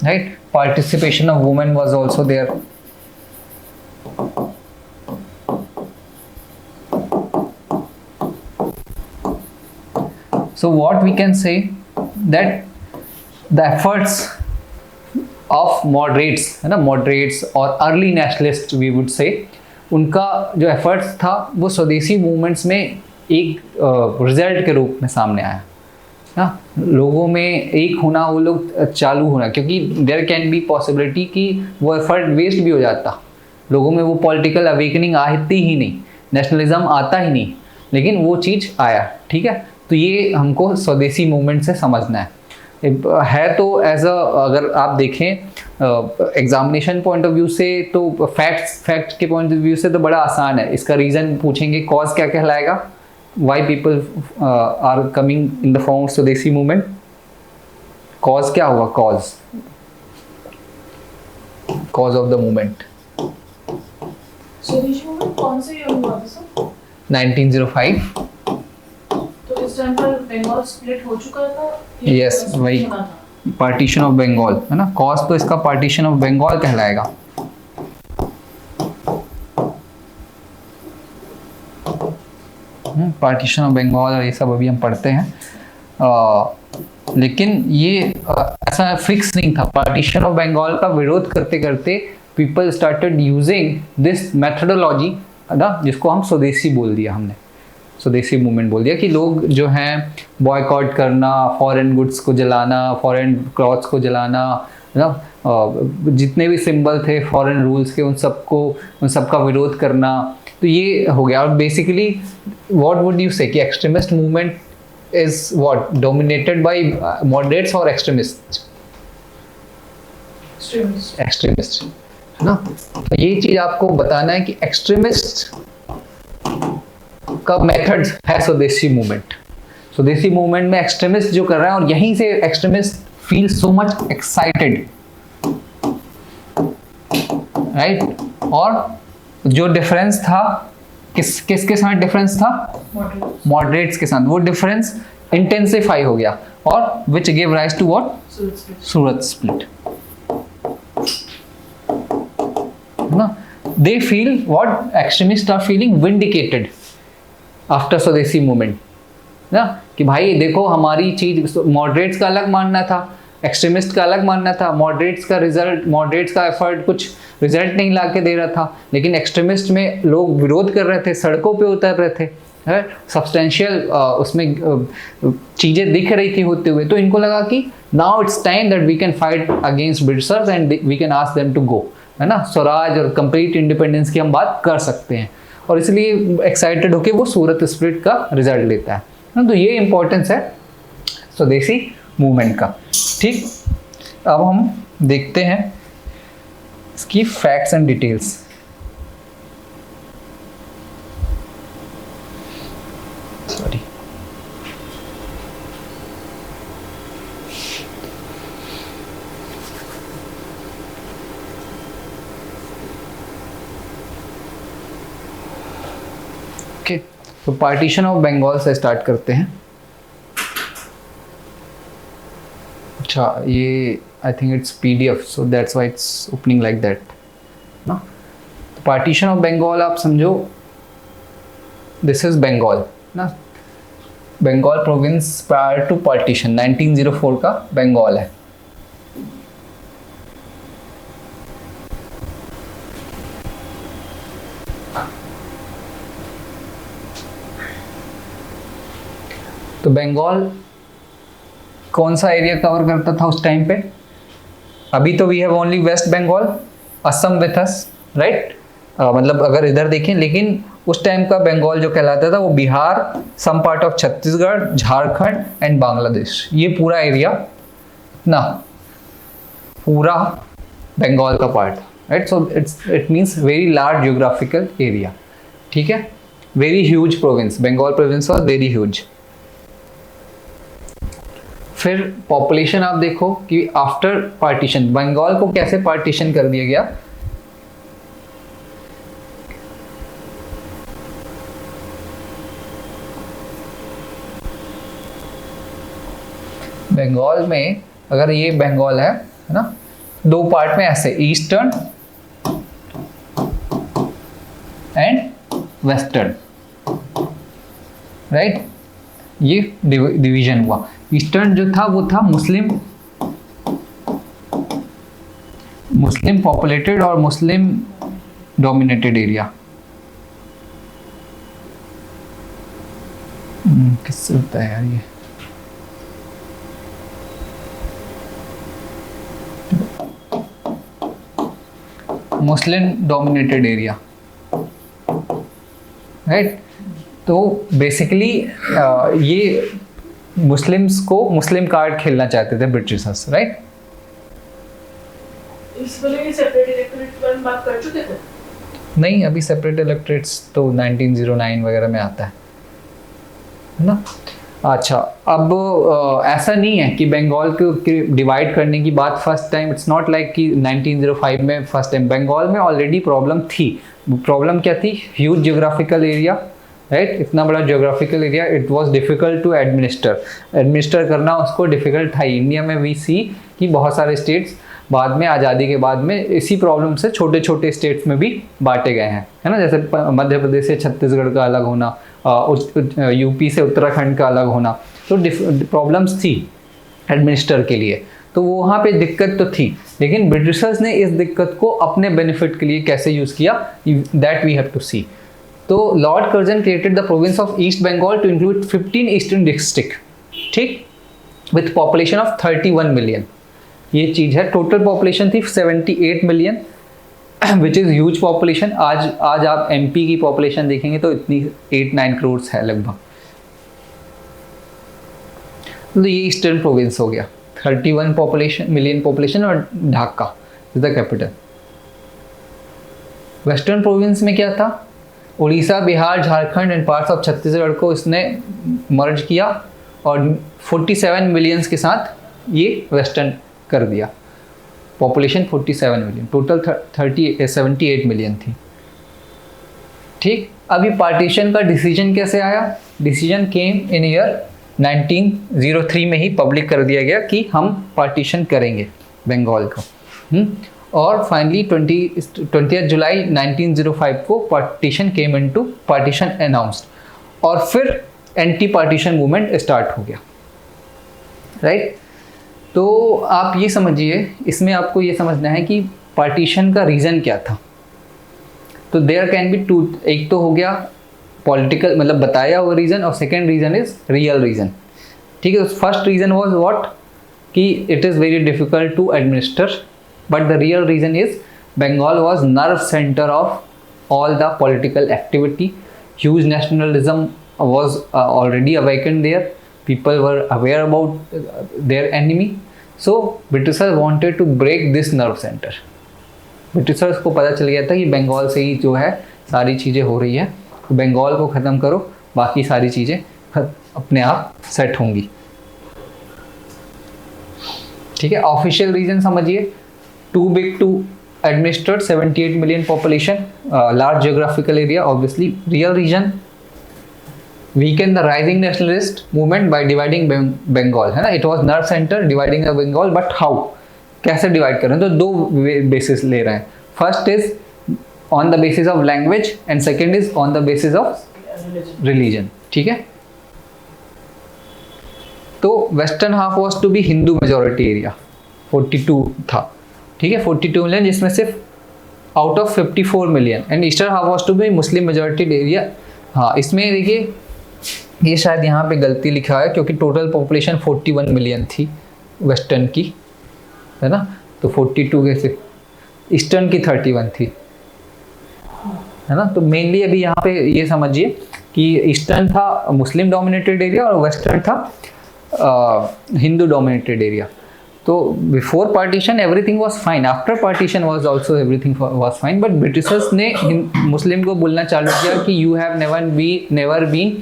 right. Participation of women was also there. So what we can say that the efforts of moderates, है ना, moderates और early nationalists we would say, उनका जो efforts था वो स्वदेशी movements में एक result के रूप में सामने आया ना. लोगों में एक होना, वो लोग चालू होना, क्योंकि देयर कैन बी पॉसिबिलिटी कि वो एफर्ट वेस्ट भी हो जाता. लोगों में वो पॉलिटिकल अवेकनिंग आती ही नहीं, नेशनलिज्म आता ही नहीं, लेकिन वो चीज़ आया, ठीक है. तो ये हमको स्वदेशी मूवमेंट से समझना है. तो एज अगर आप देखें एग्जामिनेशन पॉइंट ऑफ व्यू से, तो फैक्ट्स के पॉइंट ऑफ व्यू से तो बड़ा आसान है. इसका रीज़न पूछेंगे, कॉज क्या कहलाएगा, why people are coming in the form of Swadeshi movement. Cause क्या होगा, cause of the movement. स्वदेशी मूवमेंट कौन से ईयर हुआ था सर? 1905. तो इस टाइम पर बंगाल स्प्लिट हो चुका था? Yes, वही पार्टीशन ऑफ बंगाल है ना. कॉज तो इसका पार्टीशन ऑफ बंगाल कहलाएगा. पार्टीशन ऑफ बंगाल और ये सब अभी हम पढ़ते हैं. लेकिन ये ऐसा फिक्स नहीं था. पार्टीशन ऑफ बंगाल का विरोध करते करते people started using this methodology ना, जिसको हम स्वदेशी बोल दिया, हमने स्वदेशी मूवमेंट बोल दिया, कि लोग जो हैं बॉयकॉट करना, फॉरेन गुड्स को जलाना, फॉरेन क्लॉथ्स को जलाना, ना, जितने भी सिंबल थे फॉरेन रूल्स के, उन सबका विरोध करना. तो ये हो गया. और बेसिकली व्हाट वुड यू से कि extremist movement is what dominated by moderates और एक्सट्रीमिस्ट, एक्सट्रीमिस्ट है ना. तो ये चीज आपको बताना है कि एक्सट्रीमिस्ट का मेथड है स्वदेशी मूवमेंट. स्वदेशी मूवमेंट में एक्सट्रीमिस्ट जो कर रहा है, और यहीं से extremist feel so much excited, right. और जो डिफरेंस था किसके साथ डिफरेंस था, मॉडरेट्स के साथ, वो डिफरेंस इंटेंसिफाई हो गया, और which give rise to what, Surat split, ना. They feel what extremist are feeling vindicated after Swadeshi movement ना, कि भाई देखो हमारी चीज, मॉडरेट्स का अलग मानना था, एक्सट्रीमिस्ट का अलग मानना था. मॉडरेट्स का एफर्ट कुछ रिजल्ट नहीं ला के दे रहा था, लेकिन एक्सट्रीमिस्ट में लोग विरोध कर रहे थे, सड़कों पे उतर रहे थे, सब्सटेंशियल उसमें चीज़ें दिख रही थी होते हुए. तो इनको लगा कि now it's time that we can fight against britishers and we can ask them to go, है ना. स्वराज और कंप्लीट इंडिपेंडेंस की हम बात कर सकते हैं, और इसलिए एक्साइटेड होकर वो सूरत स्प्लिट का रिजल्ट लेता है. तो ये इंपॉर्टेंस है स्वदेशी मूवमेंट का। ठीक, अब हम देखते हैं इसकी facts and details. Sorry, okay, तो पार्टीशन ऑफ बंगाल से स्टार्ट करते हैं। अच्छा, ये I think it's PDF, so that's why it's opening like that ना। पार्टीशन ऑफ बंगाल आप समझो, दिस इज बंगाल ना, Bengal province prior to partition 1904 का बंगाल है। तो बंगाल कौन सा एरिया कवर करता था उस टाइम पे? अभी तो we have only West Bengal, Assam with us, right, मतलब अगर इधर देखें, लेकिन उस टाइम का बंगाल जो कहलाता था वो Bihar, some part of Chhattisgarh, Jharkhand and Bangladesh, ये पूरा एरिया ना पूरा बंगाल का part, right. So it means very large geographical area, ठीक है, very huge province, Bengal province was very huge. फिर पॉपुलेशन आप देखो कि आफ्टर पार्टीशन बंगाल को कैसे पार्टीशन कर दिया गया। बंगाल में अगर ये बंगाल है ना, दो पार्ट में ऐसे, ईस्टर्न एंड वेस्टर्न, राइट, ये डिवीजन हुआ। ईस्टर्न जो था वो था मुस्लिम पॉपुलेटेड और मुस्लिम डोमिनेटेड एरिया। किससे होता है यार ये? मुस्लिम डोमिनेटेड एरिया, राइट। तो बेसिकली ये मुस्लिम्स को मुस्लिम कार्ड खेलना चाहते थे ब्रिटिशर्स, राइट। इस वाले सेपरेट इलेक्टोरेट के बारे में बात कर चुके थे? नहीं, अभी सेपरेट इलेक्टोरेट्स तो 1909 वगैरह में आता है ना। अच्छा, अब ऐसा नहीं है कि बंगाल को डिवाइड करने की बात first time, it's not like कि 1905 में फर्स्ट टाइम। बंगाल में ऑलरेडी प्रॉब्लम थी। प्रॉब्लम क्या थी? ह्यूज जियोग्राफिकल एरिया, राइट, इतना बड़ा geographical area, it was difficult to administer करना उसको डिफिकल्ट था। इंडिया में वी सी कि बहुत सारे स्टेट्स बाद में, आज़ादी के बाद में, इसी प्रॉब्लम से छोटे छोटे स्टेट्स में भी बांटे गए हैं, है ना। जैसे मध्य प्रदेश से छत्तीसगढ़ का अलग होना, यूपी से उत्तराखंड का अलग होना, तो प्रॉब्लम्स थी एडमिनिस्टर के लिए, तो वहाँ पे दिक्कत तो थी। लेकिन ब्रिटिशर्स ने इस दिक्कत को अपने बेनिफिट के लिए कैसे यूज़ किया, that we have to see. तो Lord Curzon created the province of East Bengal to include 15 eastern district, ठीक, विथ पॉपुलेशन ऑफ 31 मिलियन। ये चीज़ है। टोटल पॉपुलेशन थी 78 million, which is huge population. आज आप एमपी की पॉपुलेशन देखेंगे तो इतनी 8-9 करोड़ है लगभग। तो ये ईस्टर्न प्रोविंस हो गया, 31 मिलियन पॉपुलेशन, और Dhaka is the capital. Western province में क्या था? Orissa, Bihar, Jharkhand and parts of Chhattisgarh को इसने मर्ज किया और 47 मिलियंस के साथ ये वेस्टर्न कर दिया। पॉपुलेशन 47 मिलियन, टोटल 78 मिलियन थी, ठीक। अभी पार्टीशन का डिसीजन कैसे आया? डिसीजन केम इन ईयर 1903 में ही पब्लिक कर दिया गया कि हम पार्टीशन करेंगे बंगाल को। और फाइनली 20 जुलाई 1905 को partition came into partition announced, और फिर एंटी पार्टीशन मूवमेंट स्टार्ट हो गया, राइट। तो आप ये समझिए, इसमें आपको ये समझना है कि पार्टीशन का रीज़न क्या था। तो देयर कैन बी टू, एक तो हो गया पॉलिटिकल, मतलब बताया हुआ रीज़न, और second reason is real reason, ठीक है। फर्स्ट रीज़न वाज व्हाट, कि it is very difficult to administer, but the real reason is Bengal was nerve centre of all the political activity, huge nationalism was already awakened there, people were aware about their enemy. So Britishers wanted to break this nerve center. Britishers को पता चल गया था कि बंगाल से ही जो है सारी चीज़ें हो रही है, तो बंगाल को ख़त्म करो, बाकी सारी चीज़ें अपने आप सेट होंगी। ठीक है, ऑफिशियल रीजन समझिए, too big to administered, 78 million population, large geographical area. Obviously real reason, weaken the rising nationalist movement by dividing Bengal, है ना, it was nerve centre dividing the Bengal, but how, कैसे डिवाइड कर रहे हैं, तो दो बेसिस ले रहे हैं। First is on the basis of language and second is on the basis of religion. ठीक है, तो western half was to be Hindu majority area, 42 था। ठीक है, 42 मिलियन, जिसमें सिर्फ out of 54 million, and eastern half was to be Muslim majority area. हाँ, इसमें देखिए ये शायद यहाँ पे गलती लिखा है, क्योंकि टोटल पॉपुलेशन 41 मिलियन थी वेस्टर्न की, है ना, तो 42 के से ईस्टर्न की 31 थी, है ना। तो मेनली अभी यहाँ पे ये समझिए कि ईस्टर्न था मुस्लिम डोमिनेटेड एरिया और वेस्टर्न था हिंदू डोमिनेटेड एरिया। तो before partition everything was fine, after partition was also everything was fine, but Britishers ने मुस्लिम को बोलना चालू किया कि you have never been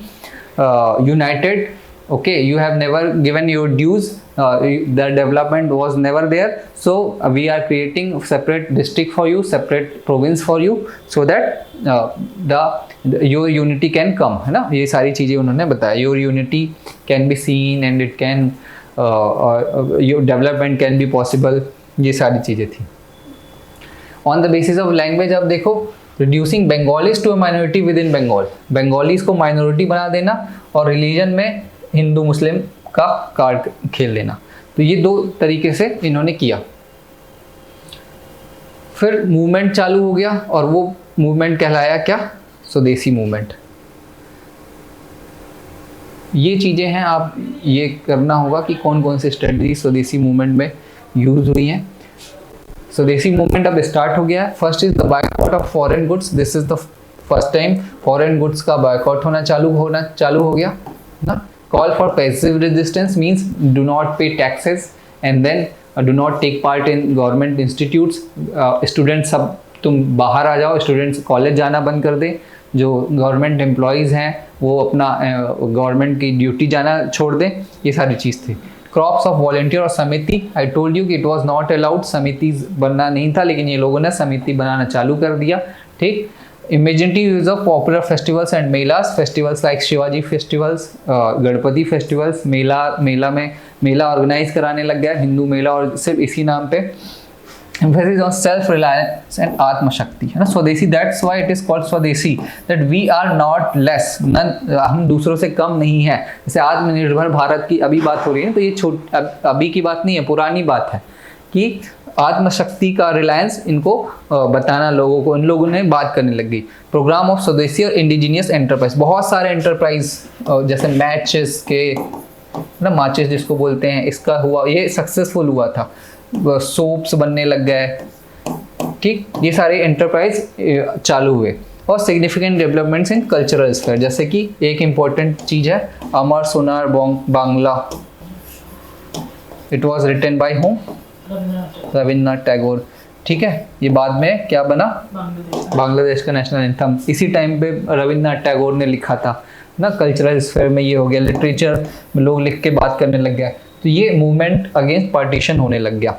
united, okay, you have never given your dues, the development was never there, so we are creating separate district for you, separate province for you, so that your unity can come, है ना। ये सारी चीज़ें उन्होंने बताया, your unity can be seen and it can your development can be possible, ये सारी चीज़ें थी। on the basis of language अब देखो, reducing Bengalis to a minority within Bengal, Bengalis को माइनॉरिटी बना देना और रिलीजन में हिंदू मुस्लिम का कार्ड खेल देना। तो ये दो तरीके से इन्होंने किया। फिर मूवमेंट चालू हो गया और वो मूवमेंट कहलाया क्या, स्वदेशी मूवमेंट। ये चीज़ें हैं, आप ये करना होगा कि कौन कौन से स्ट्रेटजी स्वदेशी मूवमेंट में यूज हुई हैं। स्वदेशी मूवमेंट अब स्टार्ट हो गया है। First is the boycott of foreign goods, this is the first time foreign goods का बायकॉट होना चालू हो गया ना। Call for passive resistance means do not pay taxes and then do not take part in government institutes. Students सब तुम बाहर आ जाओ, स्टूडेंट्स कॉलेज जाना बंद कर दें, जो गवर्नमेंट एम्प्लॉयज़ हैं वो अपना गवर्नमेंट की ड्यूटी जाना छोड़ दें, ये सारी चीज़ थी। क्रॉप्स ऑफ वॉलेंटियर और समिति, आई टोल्ड यू कि इट वाज नॉट अलाउड, समिति बनना नहीं था, लेकिन ये लोगों ने समिति बनाना चालू कर दिया। ठीक, imaginative use of popular festivals and melas, festivals like Shivaji festivals, Ganpati festivals, मेला ऑर्गेनाइज कराने लग गया, हिंदू मेला, और सिर्फ इसी नाम पे। emphasis on self reliance and आत्मशक्ति, है ना, स्वदेशी, that's why it is called स्वदेशी, that we are not less, हम दूसरों से कम नहीं है। जैसे आत्मनिर्भर भारत की अभी बात हो रही है, तो ये अभी की बात नहीं है, पुरानी बात है कि आत्मशक्ति का रिलायंस इनको बताना लोगों को, इन लोगों ने बात करने लग गई। प्रोग्राम ऑफ स्वदेशी और इंडिजीनियस एंटरप्राइज, बहुत सारे एंटरप्राइज जैसे मैचेस के ना, माचिस जिसको बोलते हैं, इसका हुआ, ये सक्सेसफुल हुआ था। सोप्स बनने लग गए, ठीक, ये सारे एंटरप्राइज चालू हुए। और significant developments in cultural sphere, जैसे कि एक इम्पॉर्टेंट चीज़ है Amar Sonar Bangla, it was written by whom, Rabindranath Tagore. ठीक है, ये बाद में क्या बना, बांग्लादेश का नेशनल एंथम, इसी टाइम पे रविन्द्रनाथ टैगोर ने लिखा था ना। कल्चरल स्फीयर में ये हो गया, लिटरेचर में लोग लिख के बात करने लग गया, तो ये मूवमेंट अगेंस्ट पार्टीशन होने लग गया।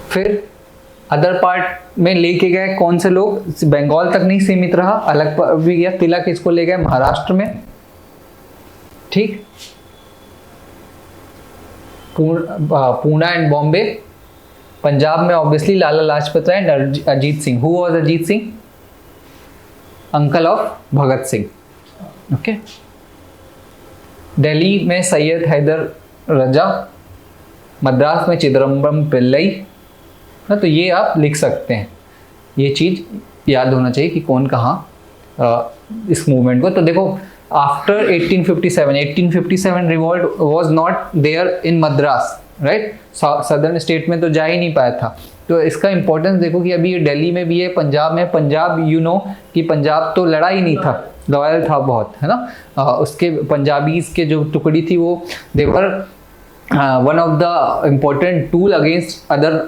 फिर अदर पार्ट में लेके गए कौन से लोग, बंगाल तक नहीं सीमित रहा, अलग भी गया, तिलक इसको ले गए महाराष्ट्र में। ठीक, पूना एंड बॉम्बे, पंजाब में obviously Lala Lajpat Rai and Ajit Singh. Who was Ajit Singh, uncle of Bhagat Singh. Okay, Delhi में सैयद हैदर रजा, मद्रास में चिदम्बरम पिल्लई ना। तो ये आप लिख सकते हैं, ये चीज़ याद होना चाहिए कि कौन कहाँ इस मूवमेंट को। तो देखो, after 1857 revolt was not there in Madras, right, southern state में तो जा ही नहीं पाया था। तो इसका इंपॉर्टेंस देखो कि अभी ये दिल्ली में भी है, पंजाब में, पंजाब यू नो कि पंजाब तो लड़ा ही नहीं था, लॉयल था बहुत, है ना। उसके पंजाबीज के जो टुकड़ी थी वो they were one of the important tool against other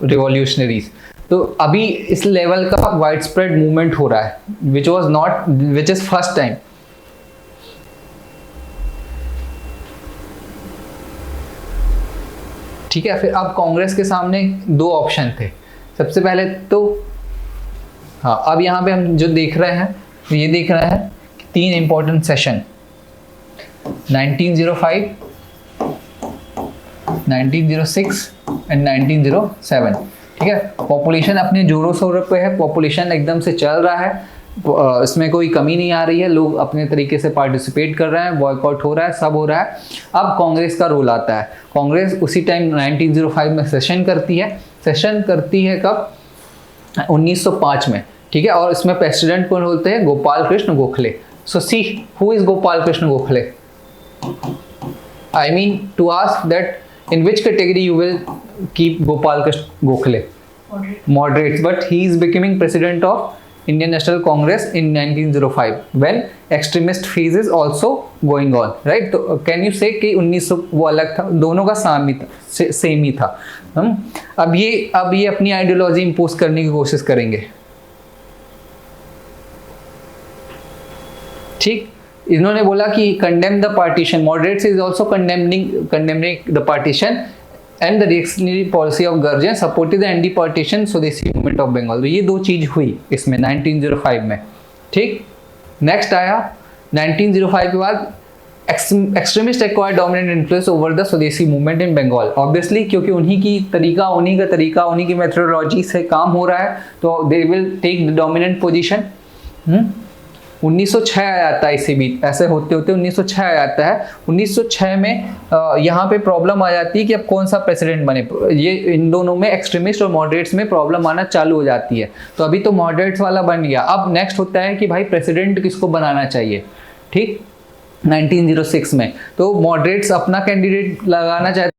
revolutionaries. तो अभी इस लेवल का वाइड स्प्रेड मूवमेंट हो रहा है विच इज फर्स्ट टाइम। ठीक है, फिर अब कांग्रेस के सामने दो ऑप्शन थे। सबसे पहले तो हाँ, अब यहाँ पे हम जो देख रहे हैं ये देख रहे हैं 3 इंपॉर्टेंट सेशन 1905, 1906 एंड 1907। ठीक है, पॉपुलेशन अपने जोरों शोरों पे है, पॉपुलेशन एकदम से चल रहा है, इसमें कोई कमी नहीं आ रही है, लोग अपने तरीके से पार्टिसिपेट कर रहे हैं, बॉयकॉट हो रहा है, सब हो रहा है। अब कांग्रेस का रोल आता है। कांग्रेस उसी टाइम 1905 में सेशन करती है कब? 1905 में। ठीक है, और इसमें प्रेसिडेंट कौन होते हैं? Gopal Krishna Gokhale. So see who is Gopal Krishna Gokhale? I mean to ask that in which category you will keep Gopal Krishna Gokhale? Moderates, but he is becoming president of Indian National Congress in 1905 when extremist phase is also going on, right? तो can you say कि 1900 वो अलग था, दोनों का same ही था। अब ये अपनी आइडियोलॉजी इम्पोज करने की कोशिश करेंगे। ठीक, इन्होंने बोला कि condemn the partition, moderates is also condemning the partition and the reactionary policy of गर्जन सपोर्टेड द एंटी पार्टीशन स्वदेशी मूवमेंट ऑफ बंगाल। तो ये दो चीज हुई इसमें 1905 में। ठीक, नेक्स्ट आया 1905 के बाद extremist acquire dominant influence over the स्वदेशी मूवमेंट इन बंगाल। ऑब्वियसली क्योंकि उन्हीं की मेथोडोलॉजी से काम हो रहा है, तो they will take the dominant position. 1906 आ जाता है, इसी बीच ऐसे होते होते 1906 आ जाता है। 1906 में यहाँ पे प्रॉब्लम आ जाती है कि अब कौन सा प्रेसिडेंट बने। ये इन दोनों में, एक्सट्रीमिस्ट और मॉडरेट्स में प्रॉब्लम आना चालू हो जाती है। तो अभी तो मॉडरेट्स वाला बन गया, अब नेक्स्ट होता है कि भाई प्रेसिडेंट किसको बनाना चाहिए। ठीक, 1906 में तो मॉडरेट्स अपना कैंडिडेट लगाना चाहते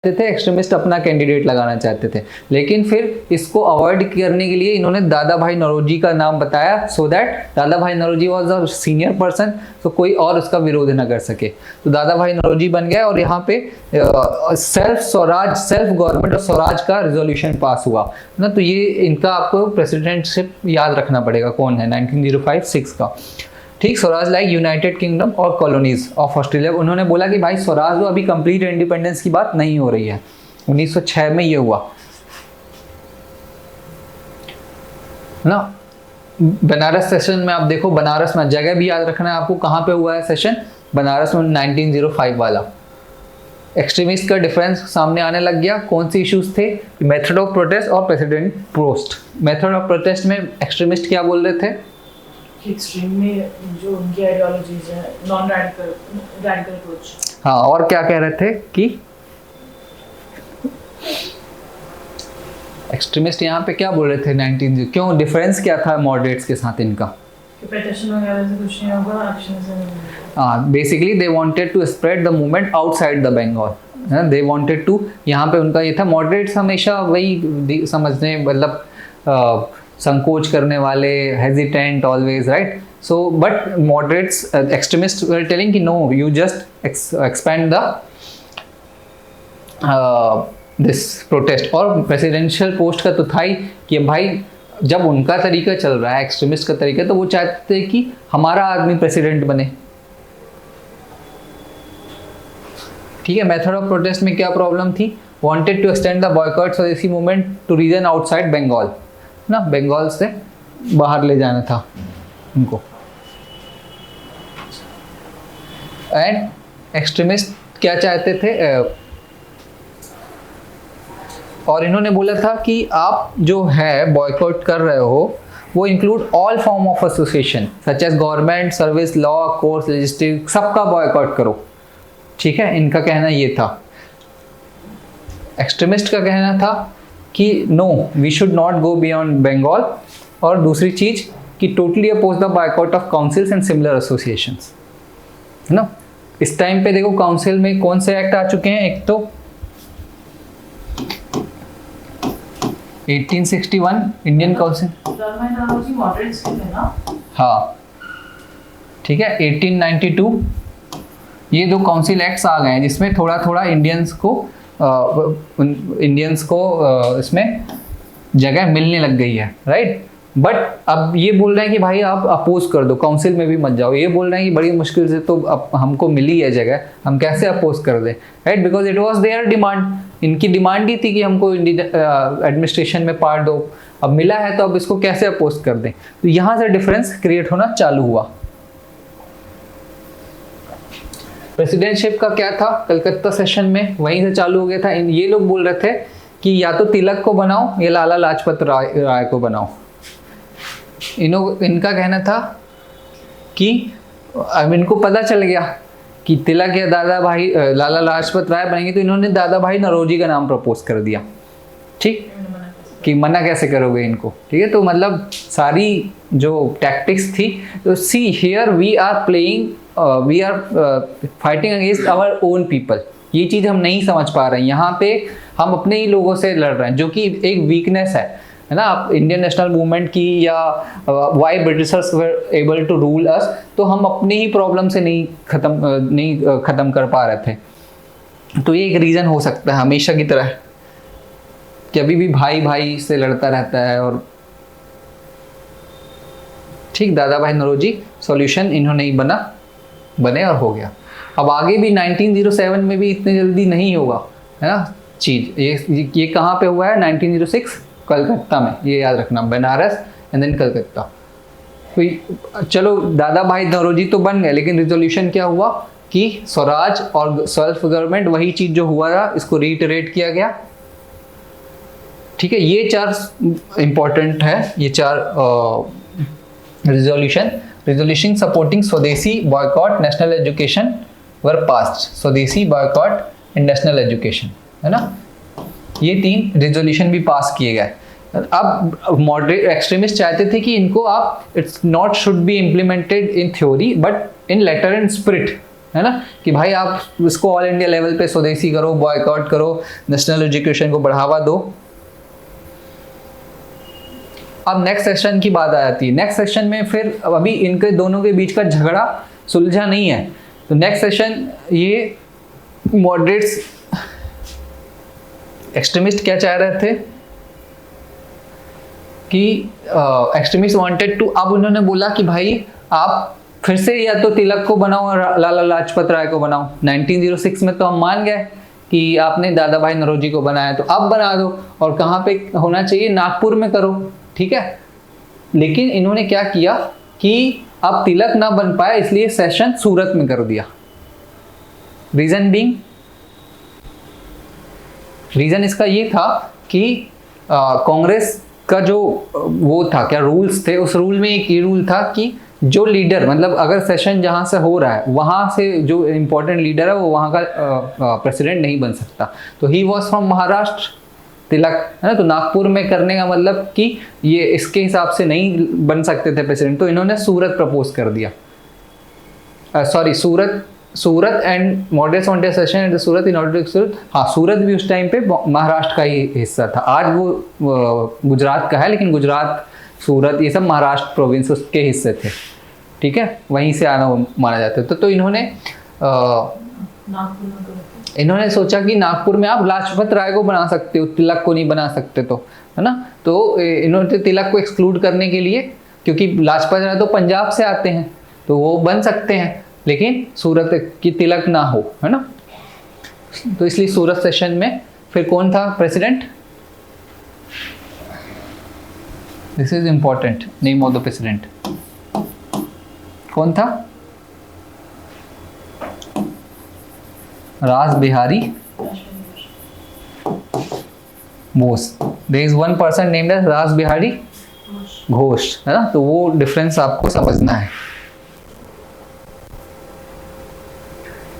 थे, एक्सट्रीमिस्ट अपना कैंडिडेट लगाना चाहते थे, लेकिन फिर इसको अवॉइड करने के लिए इन्होंने दादा भाई नौरोजी का नाम बताया, सो that Dadabhai Naoroji was a senior person, तो कोई और उसका विरोध न कर सके। तो दादा भाई नौरोजी बन गया और यहाँ पे सेल्फ गवर्नमेंट और स्वराज का रिजोल्यूशन पास हुआ ना। तो ये इनका आपको प्रेसिडेंटशिप याद रखना पड़ेगा कौन है 1905-6 का। ठीक, स्वराज लाइक यूनाइटेड किंगडम और कॉलोनीज ऑफ ऑस्ट्रेलिया। उन्होंने बोला कि भाई स्वराज तो अभी कंप्लीट इंडिपेंडेंस की बात नहीं हो रही है। 1906 में ये हुआ ना। बनारस सेशन में आप देखो, बनारस में जगह भी याद रखना है आपको, कहाँ पे हुआ है सेशन? बनारस में 1905 वाला। एक्सट्रीमिस्ट का डिफरेंस सामने आने लग गया। कौन से इश्यूज थे? मेथड ऑफ प्रोटेस्ट और president post. Method of protest में एक्सट्रीमिस्ट क्या बोल रहे थे? एक्सट्रीम में जो उनकी आइडियोलॉजीज है, नॉन रैडिकल अप्रोच। हाँ, और क्या कह रहे थे कि एक्सट्रीमिस्ट यहाँ पे क्या बोल रहे थे 19 क्यों डिफरेंस क्या था मॉडरेट्स के साथ इनका? पेटिशन वगैरह से कुछ नहीं होगा, एक्शन से नहीं होगा। हाँ, basically they wanted to spread the movement outside the Bengal. They wanted to, यहाँ पे उनका ये था। मॉडरेट्स हमेशा वही समझने, मतलब संकोच करने वाले, hesitant always, right? So but moderates, extremist were telling कि no, you just expand the this protest. और प्रेसिडेंशियल पोस्ट का तो था ही कि भाई जब उनका तरीका चल रहा है, एक्सट्रीमिस्ट का तरीका, तो वो चाहते थे कि हमारा आदमी प्रेसिडेंट बने। ठीक है, मेथड ऑफ प्रोटेस्ट में क्या प्रॉब्लम थी? Wanted to extend the boycott Swadeshi movement to region outside Bengal ना, बंगाल से बाहर ले जाना था उनको। एंड एक्सट्रीमिस्ट क्या चाहते थे? और इन्होंने बोला था कि आप जो है बॉयकॉट कर रहे हो वो include all form of association such as government, service, law, courts, registry, सबका बॉयकॉट करो। ठीक है, इनका कहना ये था। एक्सट्रीमिस्ट का कहना था कि no, we should not go beyond Bengal. और दूसरी चीज कि totally oppose the boycott of councils and similar associations, है ना। इस टाइम पे देखो काउंसिल में कौन से एक्ट आ चुके हैं? एक तो 1861 इंडियन काउंसिल। मॉडरेट्स के थे ना? हाँ, ठीक है। 1892 ये दो काउंसिल एक्ट्स आ गए हैं जिसमें थोड़ा थोड़ा इंडियंस को इसमें जगह मिलने लग गई है, राइट। बट अब ये बोल रहे हैं कि भाई आप अपोज कर दो, काउंसिल में भी मत जाओ। ये बोल रहे हैं कि बड़ी मुश्किल से तो अब हमको मिली है जगह, हम कैसे अपोज कर दें, right, because it was their demand. इनकी डिमांड ही थी कि हमको एडमिनिस्ट्रेशन में पार्ट दो, अब मिला है तो अब इसको कैसे अपोज कर दें। तो यहाँ से डिफरेंस क्रिएट होना चालू हुआ। प्रेसिडेंटशिप का क्या था, कलकत्ता सेशन में वहीं से चालू हो गया था। ये लोग बोल रहे थे कि या तो तिलक को बनाओ या लाला लाजपत राय को बनाओ। इनका कहना था कि अब इनको पता चल गया कि तिलक या लाला लाजपत राय बनेंगे, तो इन्होंने दादा भाई नौरोजी का नाम प्रपोज कर दिया। ठीक, कि मना कैसे करोगे इनको, ठीक है। तो मतलब सारी जो टैक्टिक्स थी, तो see here we are fighting against our own people. ये चीज़ हम नहीं समझ पा रहे हैं, यहाँ पे हम अपने ही लोगों से लड़ रहे हैं, जो कि एक वीकनेस है ना। आप इंडियन नेशनल मूवमेंट की या why Britishers were able to rule us, तो हम अपनी ही प्रॉब्लम से नहीं खत्म कर पा रहे थे। तो ये एक रीज़न हो सकता है हमेशा की तरह कि अभी भी भाई भाई से लड़ता रहता है। और ठीक, दादा भाई नौरोजी सॉल्यूशन इन्होंने ही बने और हो गया। अब आगे भी 1907 में भी इतने जल्दी नहीं होगा, है ना चीज़। ये कहाँ पे हुआ है, 1906 कलकत्ता में, ये याद रखना, बनारस एंड देन कलकत्ता। कोई चलो दादा भाई नौरोजी तो बन गए, लेकिन रिजोल्यूशन क्या हुआ कि स्वराज और सेल्फ गवर्नमेंट, वही चीज़ जो हुआ था, इसको रीइटरेट किया गया। ठीक है, ये 4 इंपॉर्टेंट है, ये 4 रिजोल्यूशन सपोर्टिंग स्वदेशी बॉयकॉट नेशनल एजुकेशन वर पास्ड। स्वदेशी बॉयकॉट एंड नेशनल एजुकेशन, है ना, ये 3 रिजोल्यूशन भी पास किए गए। अब मॉडरेट एक्सट्रीमिस्ट चाहते थे कि इनको आप it's not should be implemented in theory but in letter and spirit, है ना, कि भाई आप इसको ऑल इंडिया लेवल पे स्वदेशी करो, बॉयकॉट करो, नेशनल एजुकेशन को बढ़ावा दो। अब नेक्स्ट सेशन की बात आ जाती है। नेक्स्ट सेशन में फिर अभी इनके दोनों के बीच का झगड़ा सुलझा नहीं है, तो नेक्स्ट सेशन ये मॉडरेट्स एक्सट्रीमिस्ट क्या चाह रहे थे कि एक्सट्रीमिस्ट वांटेड टू, अब उन्होंने बोला कि भाई आप फिर से या तो तिलक को बनाओ और लाला लाजपत राय को बनाओ। 1906 में तो हम मान गए कि आपने दादा भाई नौरोजी को बनाया, तो अब बना दो। और कहाँ पे होना चाहिए, नागपुर में करो, ठीक है। लेकिन इन्होंने क्या किया कि अब तिलक ना बन पाए, इसलिए सेशन सूरत में कर दिया। रीजन इसका ये था कि कांग्रेस का जो वो था, क्या रूल्स थे, उस रूल में एक ये रूल था कि जो लीडर, मतलब अगर सेशन जहाँ से हो रहा है वहाँ से जो इम्पोर्टेंट लीडर है वो वहाँ का प्रेसिडेंट नहीं बन सकता। तो ही वॉज फ्रॉम महाराष्ट्र, तिलक, है ना। तो नागपुर में करने का मतलब कि ये इसके हिसाब से नहीं बन सकते थे प्रेसिडेंट, तो इन्होंने सूरत प्रपोज कर दिया। Surat and moderates wanted session at Surat in order to Surat. हाँ, सूरत भी उस टाइम पे महाराष्ट्र का ही हिस्सा था। आज वो गुजरात का है, लेकिन गुजरात, सूरत, ये सब महाराष्ट्र प्रोविंस उसके हिस्से थे, ठीक है, वहीं से आना माना जाता है। तो इन्होंने सोचा कि नागपुर में आप लाजपत राय को बना सकते हो, तिलक को नहीं बना सकते, तो है ना। तो इन्होंने तिलक को एक्सक्लूड करने के लिए, क्योंकि लाजपत राय तो पंजाब से आते हैं तो वो बन सकते हैं, लेकिन सूरत की तिलक ना हो, है ना। तो इसलिए सूरत सेशन में फिर कौन था president, this is important, name of the president कौन था, Ras Bihari Bose. There is one person named as Ras Bihari Ghosh, है ना। तो वो डिफरेंस आपको समझना है।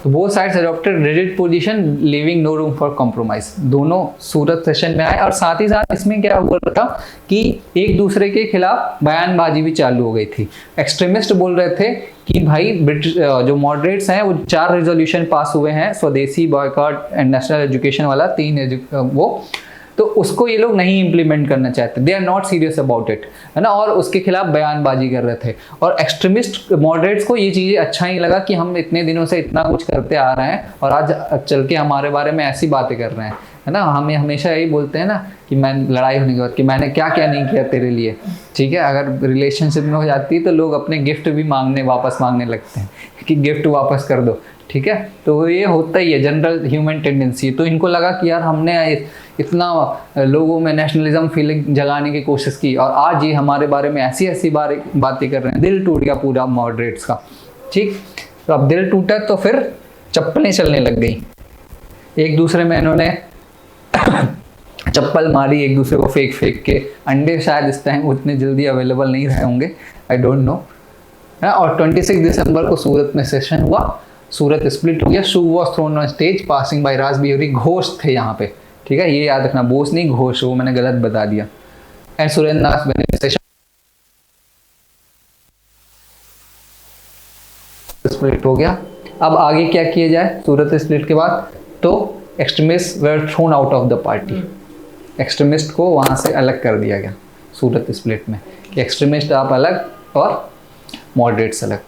तो both sides adopted rigid position leaving no room for compromise. दोनों सूरत सेशन में आए, और साथ ही साथ इसमें क्या हुआ था कि एक दूसरे के खिलाफ बयानबाजी भी चालू हो गई थी। एक्सट्रीमिस्ट बोल रहे थे कि भाई ब्रिटिश जो मॉडरेट्स हैं वो 4 रिजोल्यूशन पास हुए हैं, स्वदेशी, बॉयकॉट एंड नेशनल एजुकेशन वाला, 3 वो तो उसको ये लोग नहीं इम्प्लीमेंट करना चाहते, they are not serious about it, है ना, और उसके खिलाफ बयानबाजी कर रहे थे। और एक्सट्रीमिस्ट मॉडरेट्स को ये चीज़ें अच्छा ही लगा कि हम इतने दिनों से इतना कुछ करते आ रहे हैं और आज चल के हमारे बारे में ऐसी बातें कर रहे हैं, है ना। हमें हमेशा यही बोलते हैं ना कि मैं लड़ाई होने के बाद कि मैंने क्या क्या नहीं किया तेरे लिए, ठीक है। अगर रिलेशनशिप में हो जाती है तो लोग अपने गिफ्ट भी वापस मांगने लगते हैं कि गिफ्ट वापस कर दो, ठीक है। तो ये होता ही है, जनरल ह्यूमन टेंडेंसी। तो इनको लगा कि यार हमने इतना लोगों में नेशनलिज्म फीलिंग जगाने की कोशिश की और आज ये हमारे बारे में ऐसी ऐसी बातें कर रहे हैं, दिल टूट गया पूरा मॉडरेट्स का, ठीक। तो अब दिल टूटा तो फिर चप्पलें चलने लग गई, एक दूसरे में इन्होंने चप्पल मारी एक दूसरे को फेंक फेंक के। अंडे शायद इस टाइम उतने जल्दी अवेलेबल नहीं रहे होंगे, आई डोंट नो, और 26 दिसंबर को सूरत में सेशन हुआ, सूरत स्प्लिट हो गया। Shoe was thrown on stage passing by Raj Bihari Ghosh थे यहाँ पे, ठीक है, ये याद रखना, बोस नहीं घोष, वो मैंने गलत बता दिया। And Surendra Nath session split हो गया। अब आगे क्या किया जाए सूरत स्प्लिट के बाद, तो extremist were thrown out of the party, extremist को वहाँ से अलग कर दिया गया सूरत स्प्लिट में, कि एक्सट्रीमिस्ट आप अलग और मॉडरेट्स अलग,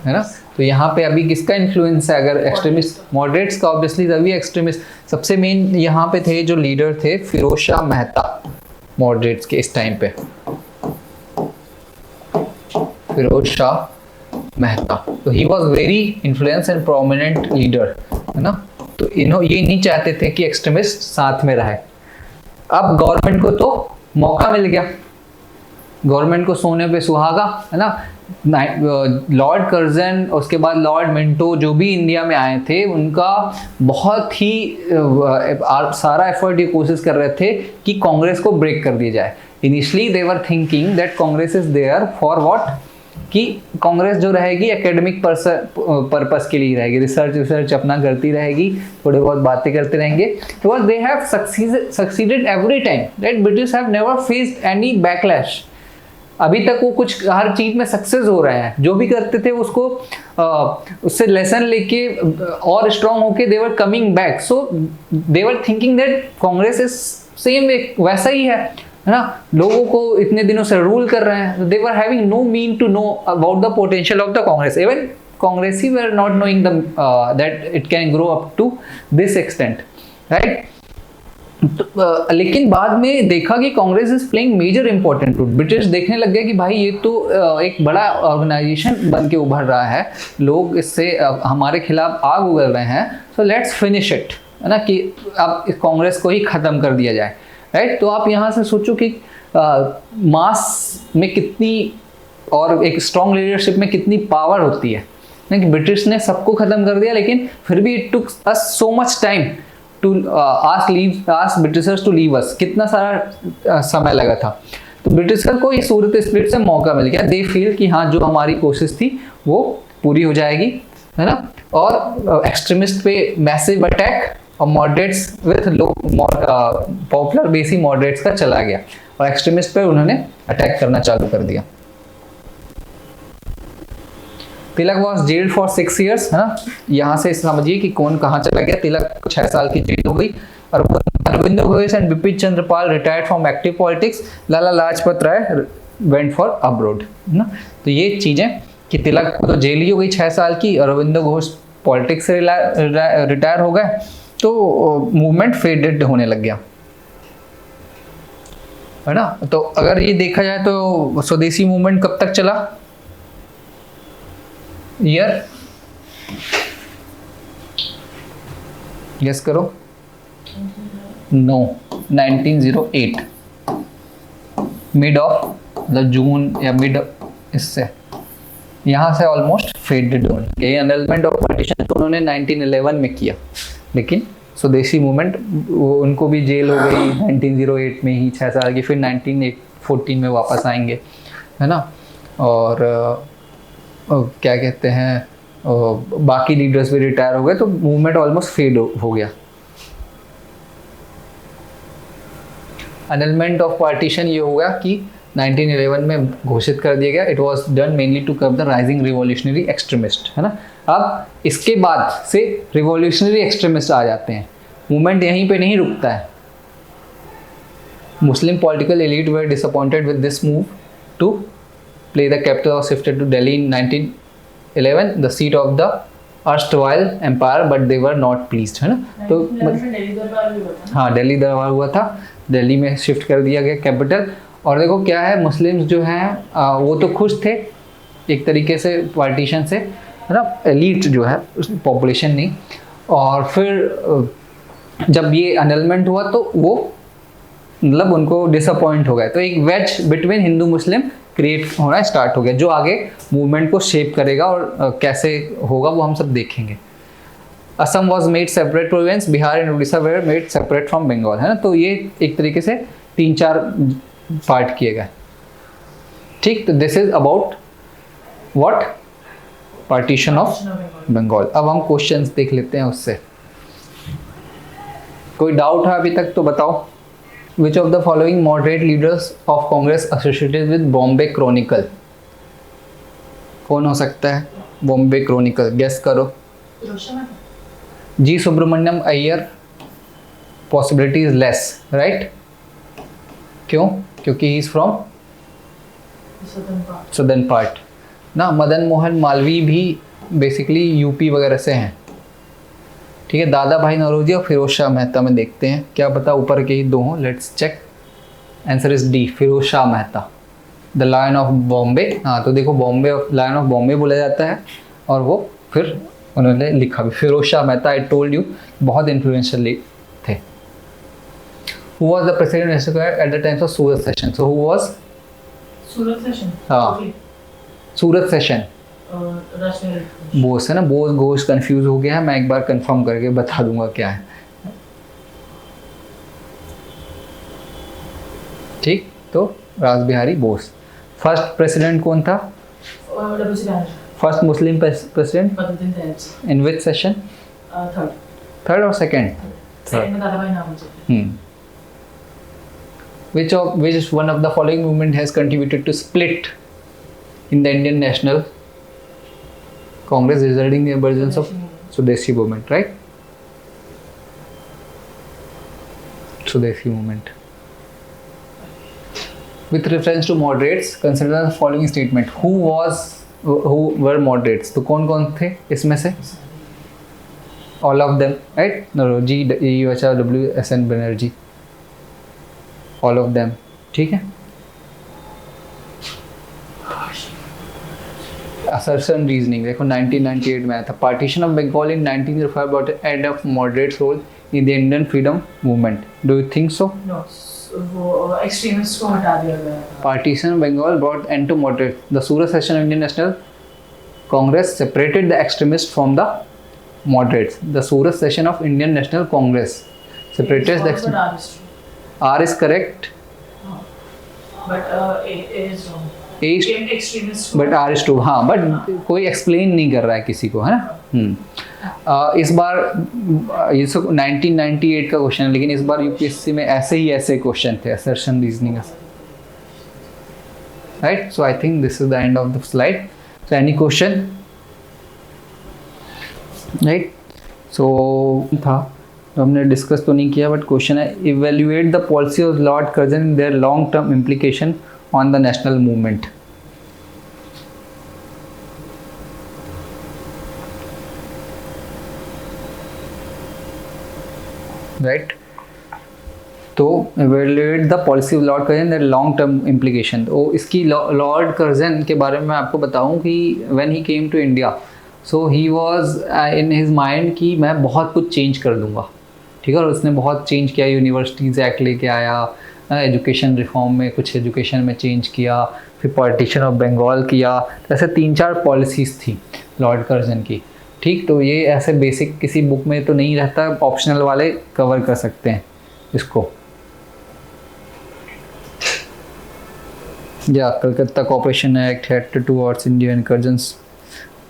है ना। तो यहाँ पे अभी किसका इन्फ्लुएंस है, अगर एक्सट्रीमिस्ट मॉडरेट्स का, ऑब्वियसली तभी एक्सट्रीमिस्ट सबसे मेन यहाँ पे थे जो लीडर थे, फिरोज शाह मेहता मॉडरेट्स के इस टाइम पे, फिरोज शाह मेहता। तो he was very influence and prominent leader, है ना। तो ये नहीं चाहते थे कि एक्सट्रीमिस्ट साथ में रहे। अब गवर्नमेंट को तो मौका मिल गया, गवर्नमेंट को सोने पे सुहागा, है ना। लॉर्ड कर्जन, उसके बाद लॉर्ड मिंटो, जो भी इंडिया में आए थे, उनका बहुत ही सारा एफर्ट ये कोशिश कर रहे थे कि कांग्रेस को ब्रेक कर दिया जाए। Initially they were thinking that Congress is there for what, कि कांग्रेस जो रहेगी एकेडमिक पर्पस के लिए रहेगी, रिसर्च अपना करती रहेगी, थोड़े बहुत बातें करते रहेंगे। Because they have succeeded every time that British have never faced any backlash. अभी तक वो कुछ हर चीज में सक्सेस हो रहे हैं, जो भी करते थे उसको उससे लेसन लेके और स्ट्रांग होके they were coming back. So they were thinking that Congress is same वैसा ही है ना, लोगों को इतने दिनों से रूल कर रहे हैं। They were having no mean to know about the potential of the Congress, even Congress he were not knowing that it can grow up to this extent, right. लेकिन बाद में देखा कि Congress is playing major important role. British देखने लग गए कि भाई ये तो एक बड़ा ऑर्गेनाइजेशन बन के उभर रहा है, लोग इससे हमारे खिलाफ आग उगल रहे हैं, सो लेट्स फिनिश इट, है ना, कि अब इस कांग्रेस को ही ख़त्म कर दिया जाए, राइट। तो आप यहाँ से सोचो कि मास में कितनी और एक स्ट्रॉन्ग लीडरशिप में कितनी पावर होती है ना, कि ब्रिटिश ने सबको ख़त्म कर दिया, लेकिन फिर भी it took us so much time to ask Britishers to leave us, कितना सारा समय लगा था। तो ब्रिटिशर को ये सूरत स्प्लिट से मौका मिल गया, दे फील कि हाँ जो हमारी कोशिश थी वो पूरी हो जाएगी, है ना। और एक्सट्रीमिस्ट पे मैसिव अटैक और moderates with low popular base he moderates का चला गया और एक्सट्रीमिस्ट पे उन्होंने अटैक करना चालू कर दिया। तिलक वॉज जेल्ड फॉर 6 years, है ना। यहाँ से समझिए कि कौन कहाँ चला गया। तिलक 6 साल की जेल हो गई। और Aurobindo Ghosh and Bipin Chandra Pal retired from active politics, Lala Lajpat Rai went for abroad, है ना। तो ये चीजें कि तिलक तो जेल ही हो गई 6 साल की, अरविंदो घोष पॉलिटिक्स से रिटायर हो गए, तो मूवमेंट फेडेड होने लग गया, है ना। तो अगर ये देखा जाए तो स्वदेशी मूवमेंट कब तक चला, ईयर गेस करो। नो, 1908, मिड ऑफ मतलब जून या मिड, इससे यहाँ से ऑलमोस्ट फेडेड होने। ये अनलमेंट ऑफ पार्टीशन तो उन्होंने 1911 में किया, लेकिन स्वदेशी मूवमेंट उनको भी जेल हो गई 1908 में ही 6 साल की, फिर 1914 में वापस आएंगे, है ना। और क्या कहते हैं, बाकी लीडर्स भी रिटायर हो गए, तो मूवमेंट ऑलमोस्ट फेड हो गया। अनलमेंट ऑफ पार्टीशन ये हो गया कि 1911 में घोषित कर दिया गया। It was done mainly to curb the rising revolutionary extremist, है ना। अब इसके बाद से रिवॉल्यूशनरी एक्सट्रीमिस्ट आ जाते हैं, मूवमेंट यहीं पे नहीं रुकता है, Muslim political elite were disappointed with this move to play the capital was shifted to Delhi in 1911, the seat of the erstwhile empire, but they were not pleased, है ना. तो दिल्ली दरबार भी हुआ था. हाँ, दिल्ली दरबार हुआ था, दिल्ली में शिफ्ट कर दिया गया कैपिटल. और देखो क्या है, मुस्लिम्स जो हैं वो तो खुश थे एक तरीके से पार्टीशन से, है ना, एलीट जो है पॉपुलेशन नहीं. और फिर जब ये अनलमेंट हुआ तो वो मतलब उनको डिसअपॉइंट हो गए. तो एक वेज बिटवीन हिंदू मुस्लिम क्रिएट होना स्टार्ट हो गया, जो आगे मूवमेंट को शेप करेगा और कैसे होगा वो हम सब देखेंगे. Assam was made separate province, Bihar and Orissa were made separate from Bengal, है ना. तो ये एक तरीके से 3-4 पार्ट किए गए. ठीक, तो this is about what partition of Bengal. अब हम क्वेश्चंस देख लेते हैं उससे. कोई डाउट है अभी तक तो बताओ. Which of the following moderate leaders of Congress associated with Bombay Chronicle? कौन हो सकता है बॉम्बे क्रॉनिकल? गेस करो. G Subramania Iyer. Possibility is less, right. क्यों? क्योंकि he is from southern part ना. मदन मोहन मालवीय भी बेसिकली यूपी वगैरह से हैं. ठीक है, दादा भाई नौरोजी और फिरोज शाह मेहता में देखते हैं, क्या पता ऊपर के ही दो हों. Let's check. Answer is D, Pheroze Shah Mehta, the lion of Bombay. हाँ, तो देखो बॉम्बे लायन ऑफ बॉम्बे बोला जाता है और वो फिर उन्होंने लिखा भी Pheroze Shah Mehta. I told you बहुत इन्फ्लुएंशियल थे. Who was the president at the times of Surat session? So who was Surat session? हाँ, सूरत सेशन बोस है ना. बोस घोष कंफ्यूज हो गया है, मैं एक बार कंफर्म करके बता दूंगा क्या है. ठीक, तो रास बिहारी बोस. फर्स्ट प्रेसिडेंट कौन था? First Muslim president in which session? Third और second? Which one of the following movement has contributed to split in the Indian National Congress, resulting in the emergence of Swadeshi movement, right? Swadeshi movement. With reference to moderates, consider the following statement. Who were moderates? तो कौन कौन थे इसमें से? All of them, right? Nauroji, E.U. W. S.N. Banerjee. All of them. ठीक है. Assertion reasoning देखो 1998 में आया था. Partition of Bengal in 1905 brought an end of moderates role in the Indian freedom movement. Do you think so? No, वो extremists को हटा दिया गया. Partition of Bengal brought end to moderates. The Surat session of Indian National Congress separated the extremists from the moderates. The Surat session of Indian National Congress separated the extremists. R is correct. But A is wrong. A is extremist. But R is true. हाँ, but कोई explain नहीं कर रहा है किसी को, है ना. इस बार ये सब 1998 का क्वेश्चन है, लेकिन इस बार यूपीएससी में ऐसे क्वेश्चन थे assertion reasoning. Right? So I think this is the end of the slide. So any question? Right? So था तो हमने डिस्कस तो नहीं किया, बट क्वेश्चन है evaluate the policy of Lord Curzon in their long term implication on the national movement. Right, तो evaluate the policy of Lord Curzon their long term implication. तो इसकी लॉर्ड कर्जन के बारे में मैं आपको बताऊं कि when he came to India, so he was in his mind कि मैं बहुत कुछ चेंज कर दूंगा. ठीक है, और उसने बहुत चेंज किया. यूनिवर्सिटीज़ एक्ट लेके आया, एजुकेशन रिफॉर्म में कुछ एजुकेशन में चेंज किया, फिर पार्टीशन ऑफ बंगाल किया. ऐसे 3-4 पॉलिसीज़ थी लॉर्ड कर्जन की. ठीक, तो ये ऐसे बेसिक किसी बुक में तो नहीं रहता, ऑप्शनल वाले कवर कर सकते हैं इसको. या Calcutta corporation act head towards India and Curzon's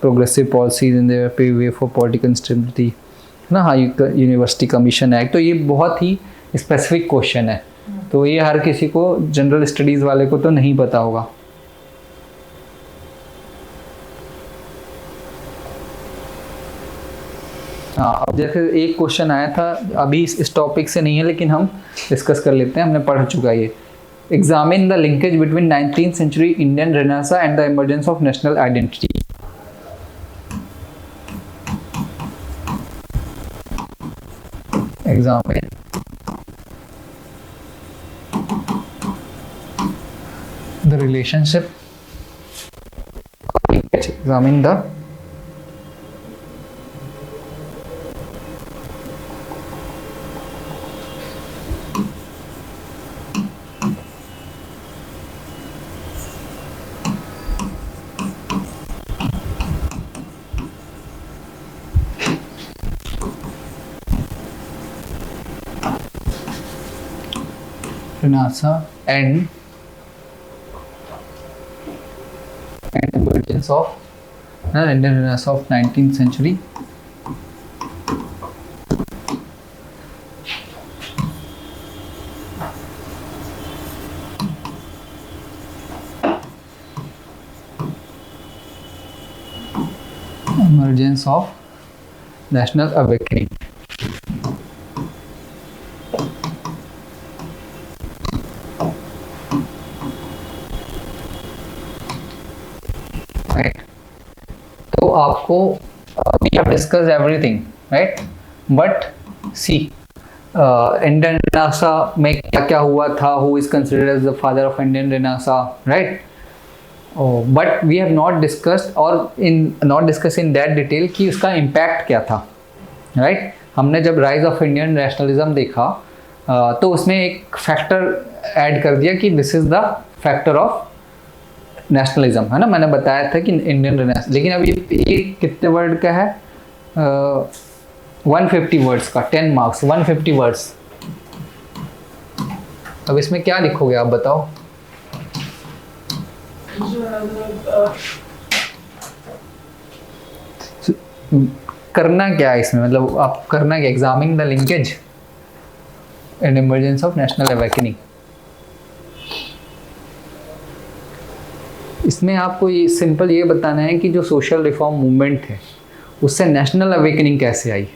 progressive policies in their pay way for political stability ना. हाँ, यूनिवर्सिटी कमीशन एक्ट. तो ये बहुत ही स्पेसिफिक क्वेश्चन है, तो ये हर किसी को जनरल स्टडीज़ वाले को तो नहीं पता होगा. हाँ, अब जैसे एक क्वेश्चन आया था अभी इस टॉपिक से नहीं है लेकिन हम डिस्कस कर लेते हैं, हमने पढ़ चुका है ये। Examine the linkage between 19th century Indian renaissance and the emergence of national identity. Examine the relationship, examine the Renaissance and emergence of Indian Renaissance of 19th century. Emergence of national awakening. तो आपको we have discussed everything, right? But see, Indian Renaissance में क्या क्या हुआ था, who is considered as the father of Indian Renaissance, right? Oh, but we have not discussed in that detail कि उसका impact क्या था, right? हमने जब rise of Indian nationalism देखा तो उसमें एक factor add कर दिया कि this is the factor of nationalism, है ना। मैंने बताया था कि इंडियन रेनेसांस, लेकिन अब ये कितने वर्ड का है, 150 वर्ड्स का, 10 मार्क्स, 150 वर्ड्स। अब इसमें क्या लिखोगे आप बताओ। करना क्या है इसमें, मतलब आप करना क्या, examine the linkage and emergence of national awakening. इसमें आपको ये सिंपल ये बताना है कि जो सोशल रिफॉर्म मूवमेंट है उससे नेशनल अवेकनिंग कैसे आई।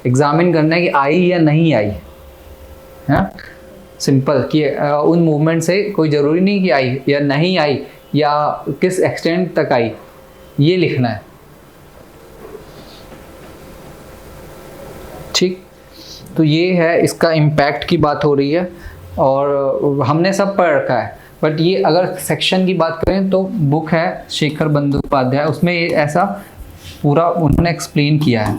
एग्जामिन करना है कि आई या नहीं आई, है सिंपल, कि उन मूवमेंट से कोई ज़रूरी नहीं कि आई या नहीं आई या किस एक्सटेंट तक आई, ये लिखना है, ठीक। तो ये है, इसका इम्पैक्ट की बात हो रही है और हमने सब पढ़ रखा है। बट ये अगर सेक्शन की बात करें तो बुक है शेखर बंदोपाध्याय, उसमें ये ऐसा पूरा उन्होंने एक्सप्लेन किया है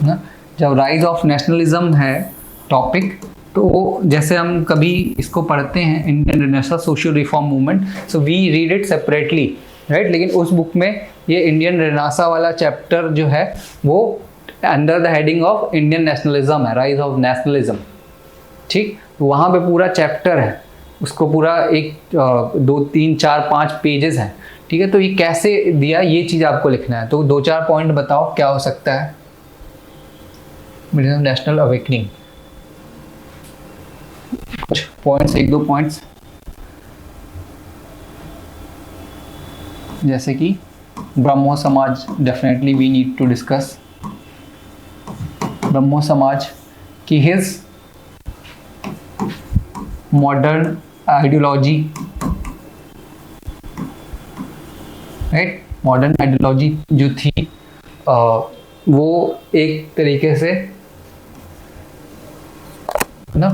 ना। जब राइज ऑफ नेशनलिज्म है टॉपिक, तो जैसे हम कभी इसको पढ़ते हैं Indian renaissance social reform movement, so we read it separately, right. लेकिन उस बुक में ये इंडियन रेनेसांस वाला चैप्टर जो है वो under the heading of Indian nationalism है, राइज ऑफ नेशनलिज्म, ठीक। तो वहाँ पे पूरा चैप्टर है, उसको पूरा एक 2 3 4 5 पेजेस हैं, ठीक है। तो ये कैसे दिया, ये चीज़ आपको लिखना है। तो 2-4 पॉइंट बताओ क्या हो सकता है नेशनल अवेकनिंग, कुछ पॉइंट्स, 1-2 पॉइंट्स, जैसे कि Brahmo Samaj, definitely we need to discuss Brahmo Samaj की his modern ideology, right. Modern ideology जो थी वो एक तरीके से ना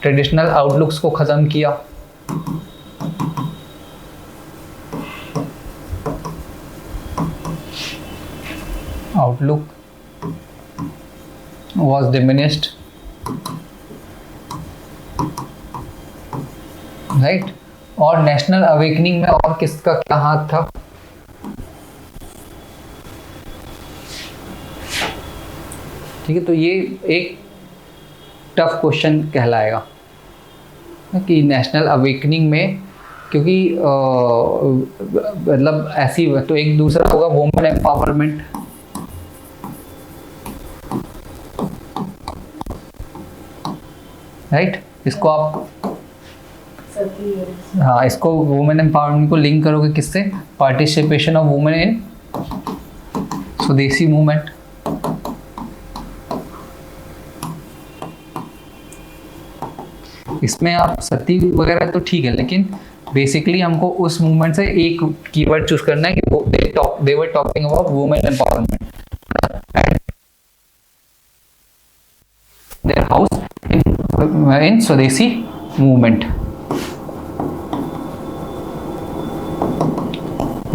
ट्रेडिशनल आउटलुक्स को ख़त्म किया, आउटलुक was diminished, right? और नेशनल अवेकनिंग में और किसका क्या हाथ था, ठीक है। तो ये एक टफ क्वेश्चन कहलाएगा कि नेशनल अवेकनिंग में, क्योंकि मतलब ऐसी, तो एक दूसरा होगा वुमेन एम्पावरमेंट, राइट। इसको आप Sati is हाँ, इसको वुमेन एम्पावरमेंट को लिंक करोगे किससे? Participation of women in Swadeshi movement. इसमें आप सती वगैरह तो ठीक है, लेकिन बेसिकली हमको उस मूवमेंट से एक कीवर्ड चूज करना है कि वो they were talking about women empowerment and their house in Swadeshi movement,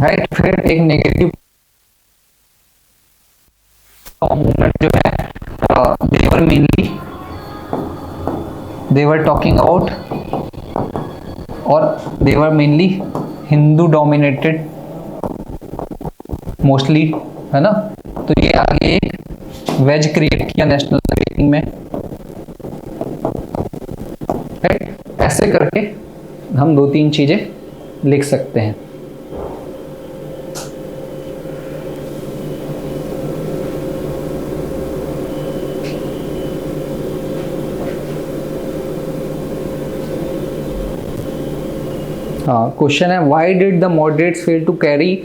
right. फिर एक नेगेटिव मूवमेंट जो है, they were talking about और they were mainly Hindu dominated mostly, है ना। तो ये आगे एक वेज क्रिएट किया नेशनल रेटिंग में, राइट। ऐसे करके हम 2-3 चीजें लिख सकते हैं। क्वेश्चन है, why did the moderates fail to carry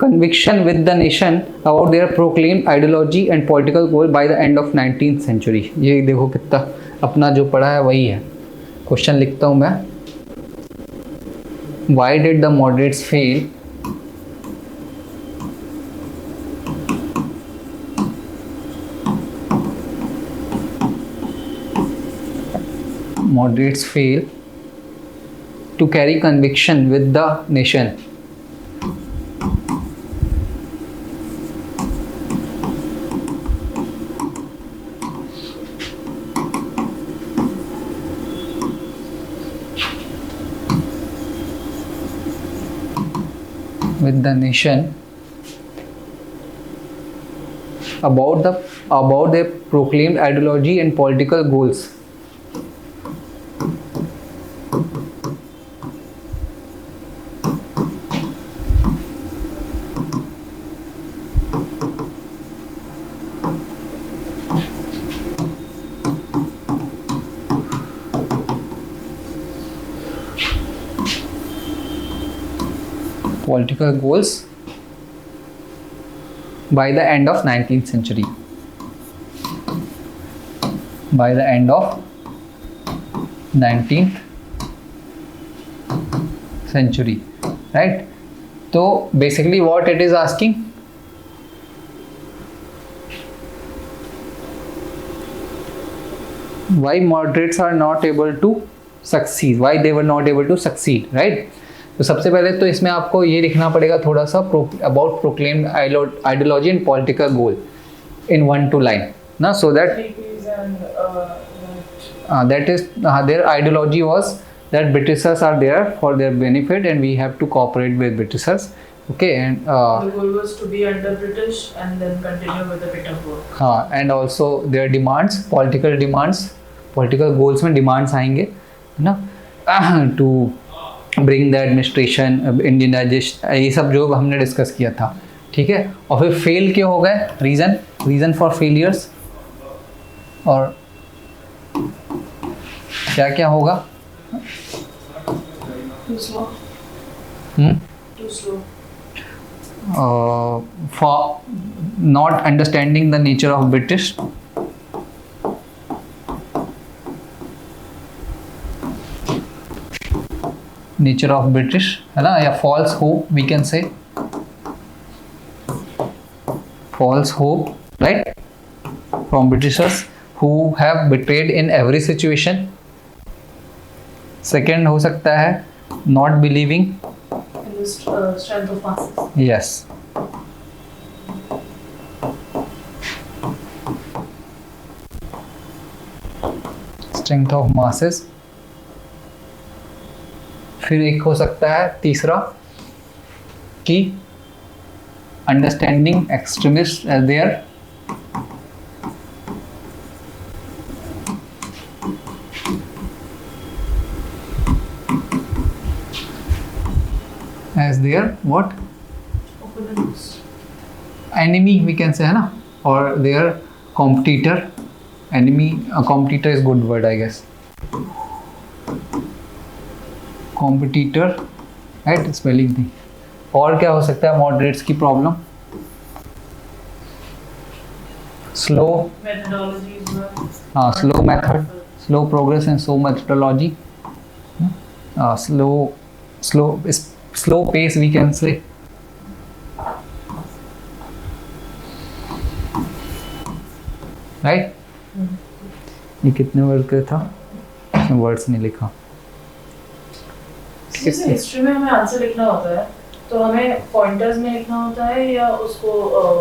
conviction with the nation about their proclaimed ideology and political goal by the end of 19th century. ये देखो कितना अपना जो पढ़ा है वही है। क्वेश्चन लिखता हूँ मैं, why did the moderates fail to carry conviction with the nation about their proclaimed ideology and political goals. Political goals by the end of 19th century. By the end of 19th century, right? So basically what it is asking, why moderates are not able to succeed, why they were not able to succeed, right? तो सबसे पहले तो इसमें आपको ये लिखना पड़ेगा थोड़ा सा about proclaimed ideology and political goal in 1-2 line ना, so that that is their ideology was that Britishers are there for their benefit and we have to cooperate with Britishers, okay, and the goal was to be under British and then continue with the bit of work. And also their demands, political goals में demands आएंगे, है ना, to bring the administration, indigenization, ये सब जो हमने discuss किया था, ठीक है। और फिर फेल क्यों हो गए, रीज़न फॉर फेलियर्स, और क्या क्या होगा, Too slow. Too slow. For not understanding the nature of British, है ना, या false hope, we can say false hope, right, from Britishers who have betrayed in every situation. Second हो सकता है not believing In the strength of masses. yes, strength of masses. फिर एक हो सकता है तीसरा कि understanding extremist as their what Opponents. enemy, we can say, है ना, or their competitor. Enemy, competitor is good word, I guess. Competitor, right, spelling थी। और क्या हो सकता है मॉडरेट्स की प्रॉब्लम? स्लो, methodologies were हाँ, slow method, slow progress and slow methodology, slow pace we can say. Right, ये कितने वर्ड का था? इसमें वर्ड्स नहीं लिखा। जैसे हिस्ट्री में हमें आंसर लिखना होता है तो हमें पॉइंटर्स में लिखना होता है या उसको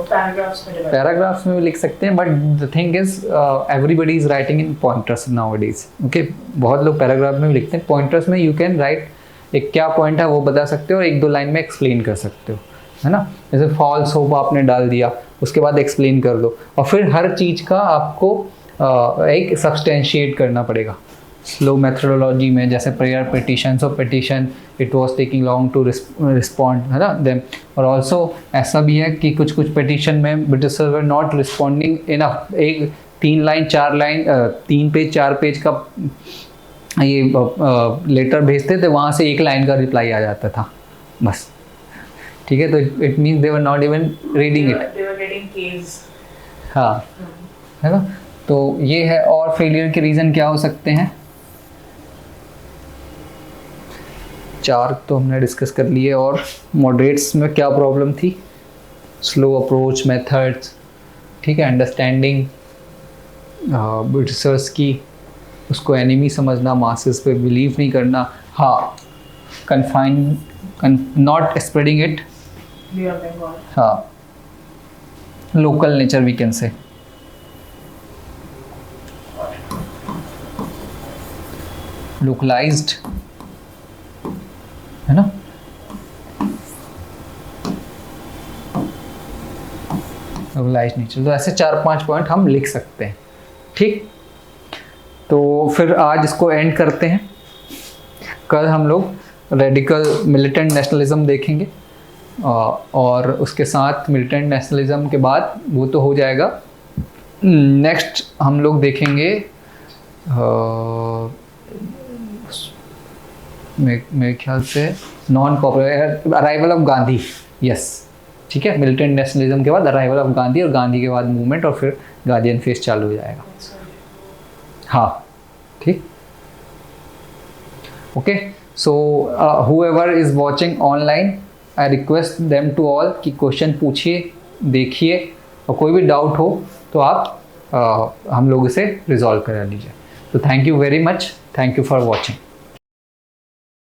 पैराग्राफ्स में डिवाइड? पैराग्राफ्स में भी लिख सकते हैं, but the thing is everybody is writing in pointers nowadays. Okay, बहुत लोग पैराग्राफ में भी लिखते हैं। पॉइंटर्स में यू कैन राइट, एक क्या पॉइंट है वो बता सकते हो और एक दो लाइन में एक्सप्लेन कर सकते हो, है ना। जैसे फॉल्स होप आपने डाल दिया, उसके बाद एक्सप्लेन कर दो, और फिर हर चीज़ का आपको एक सब्सटेंशिएट करना पड़ेगा। स्लो मेथडोलॉजी में जैसे prayer petition, so petition it was taking long to respond, है ना। देन और ऑल्सो ऐसा भी है कि कुछ कुछ पिटिशन में Britishers were not responding enough. एक 3 लाइन 4 लाइन 3 पेज 4 पेज का ये लेटर भेजते थे, वहाँ से 1 लाइन का रिप्लाई आ जाता था बस, ठीक है। तो it means they were not even reading it, they were getting caves. हाँ, है ना। तो ये है। और फेलियर के रीज़न क्या हो सकते हैं? 4 तो हमने डिस्कस कर लिए। और मॉडरेट्स में क्या प्रॉब्लम थी? स्लो अप्रोच मेथड्स, ठीक है, अंडरस्टैंडिंग ब्रिटिशर्स की, उसको एनिमी समझना, मासेस पे बिलीव नहीं करना, हाँ, not spreading it, Beyond Bengal. हाँ, local nature we can say. Localised, है ना। लोकलाइज्ड नेचर, तो ऐसे 4-5 पॉइंट हम लिख सकते हैं, ठीक। तो फिर आज इसको एंड करते हैं। कल हम लोग रेडिकल मिलिटेंट नेशनलिज्म देखेंगे, और उसके साथ मिलिटेंट नेशनलिज्म के बाद वो तो हो जाएगा। नेक्स्ट हम लोग देखेंगे मेरे ख्याल से non cooperate, arrival of Gandhi, yes, ठीक है। मिलिटेंट नेशनलिज्म के बाद अराइवल ऑफ गांधी, और गांधी के बाद मूवमेंट, और फिर गार्जियन फेस चालू हो जाएगा। हाँ, ठीक, okay. So whoever is watching online, I request them to all कि क्वेश्चन पूछिए, देखिए, और कोई भी डाउट हो तो आप हम लोग इसे रिजॉल्व करा लीजिए। तो thank you very much, thank you for watching.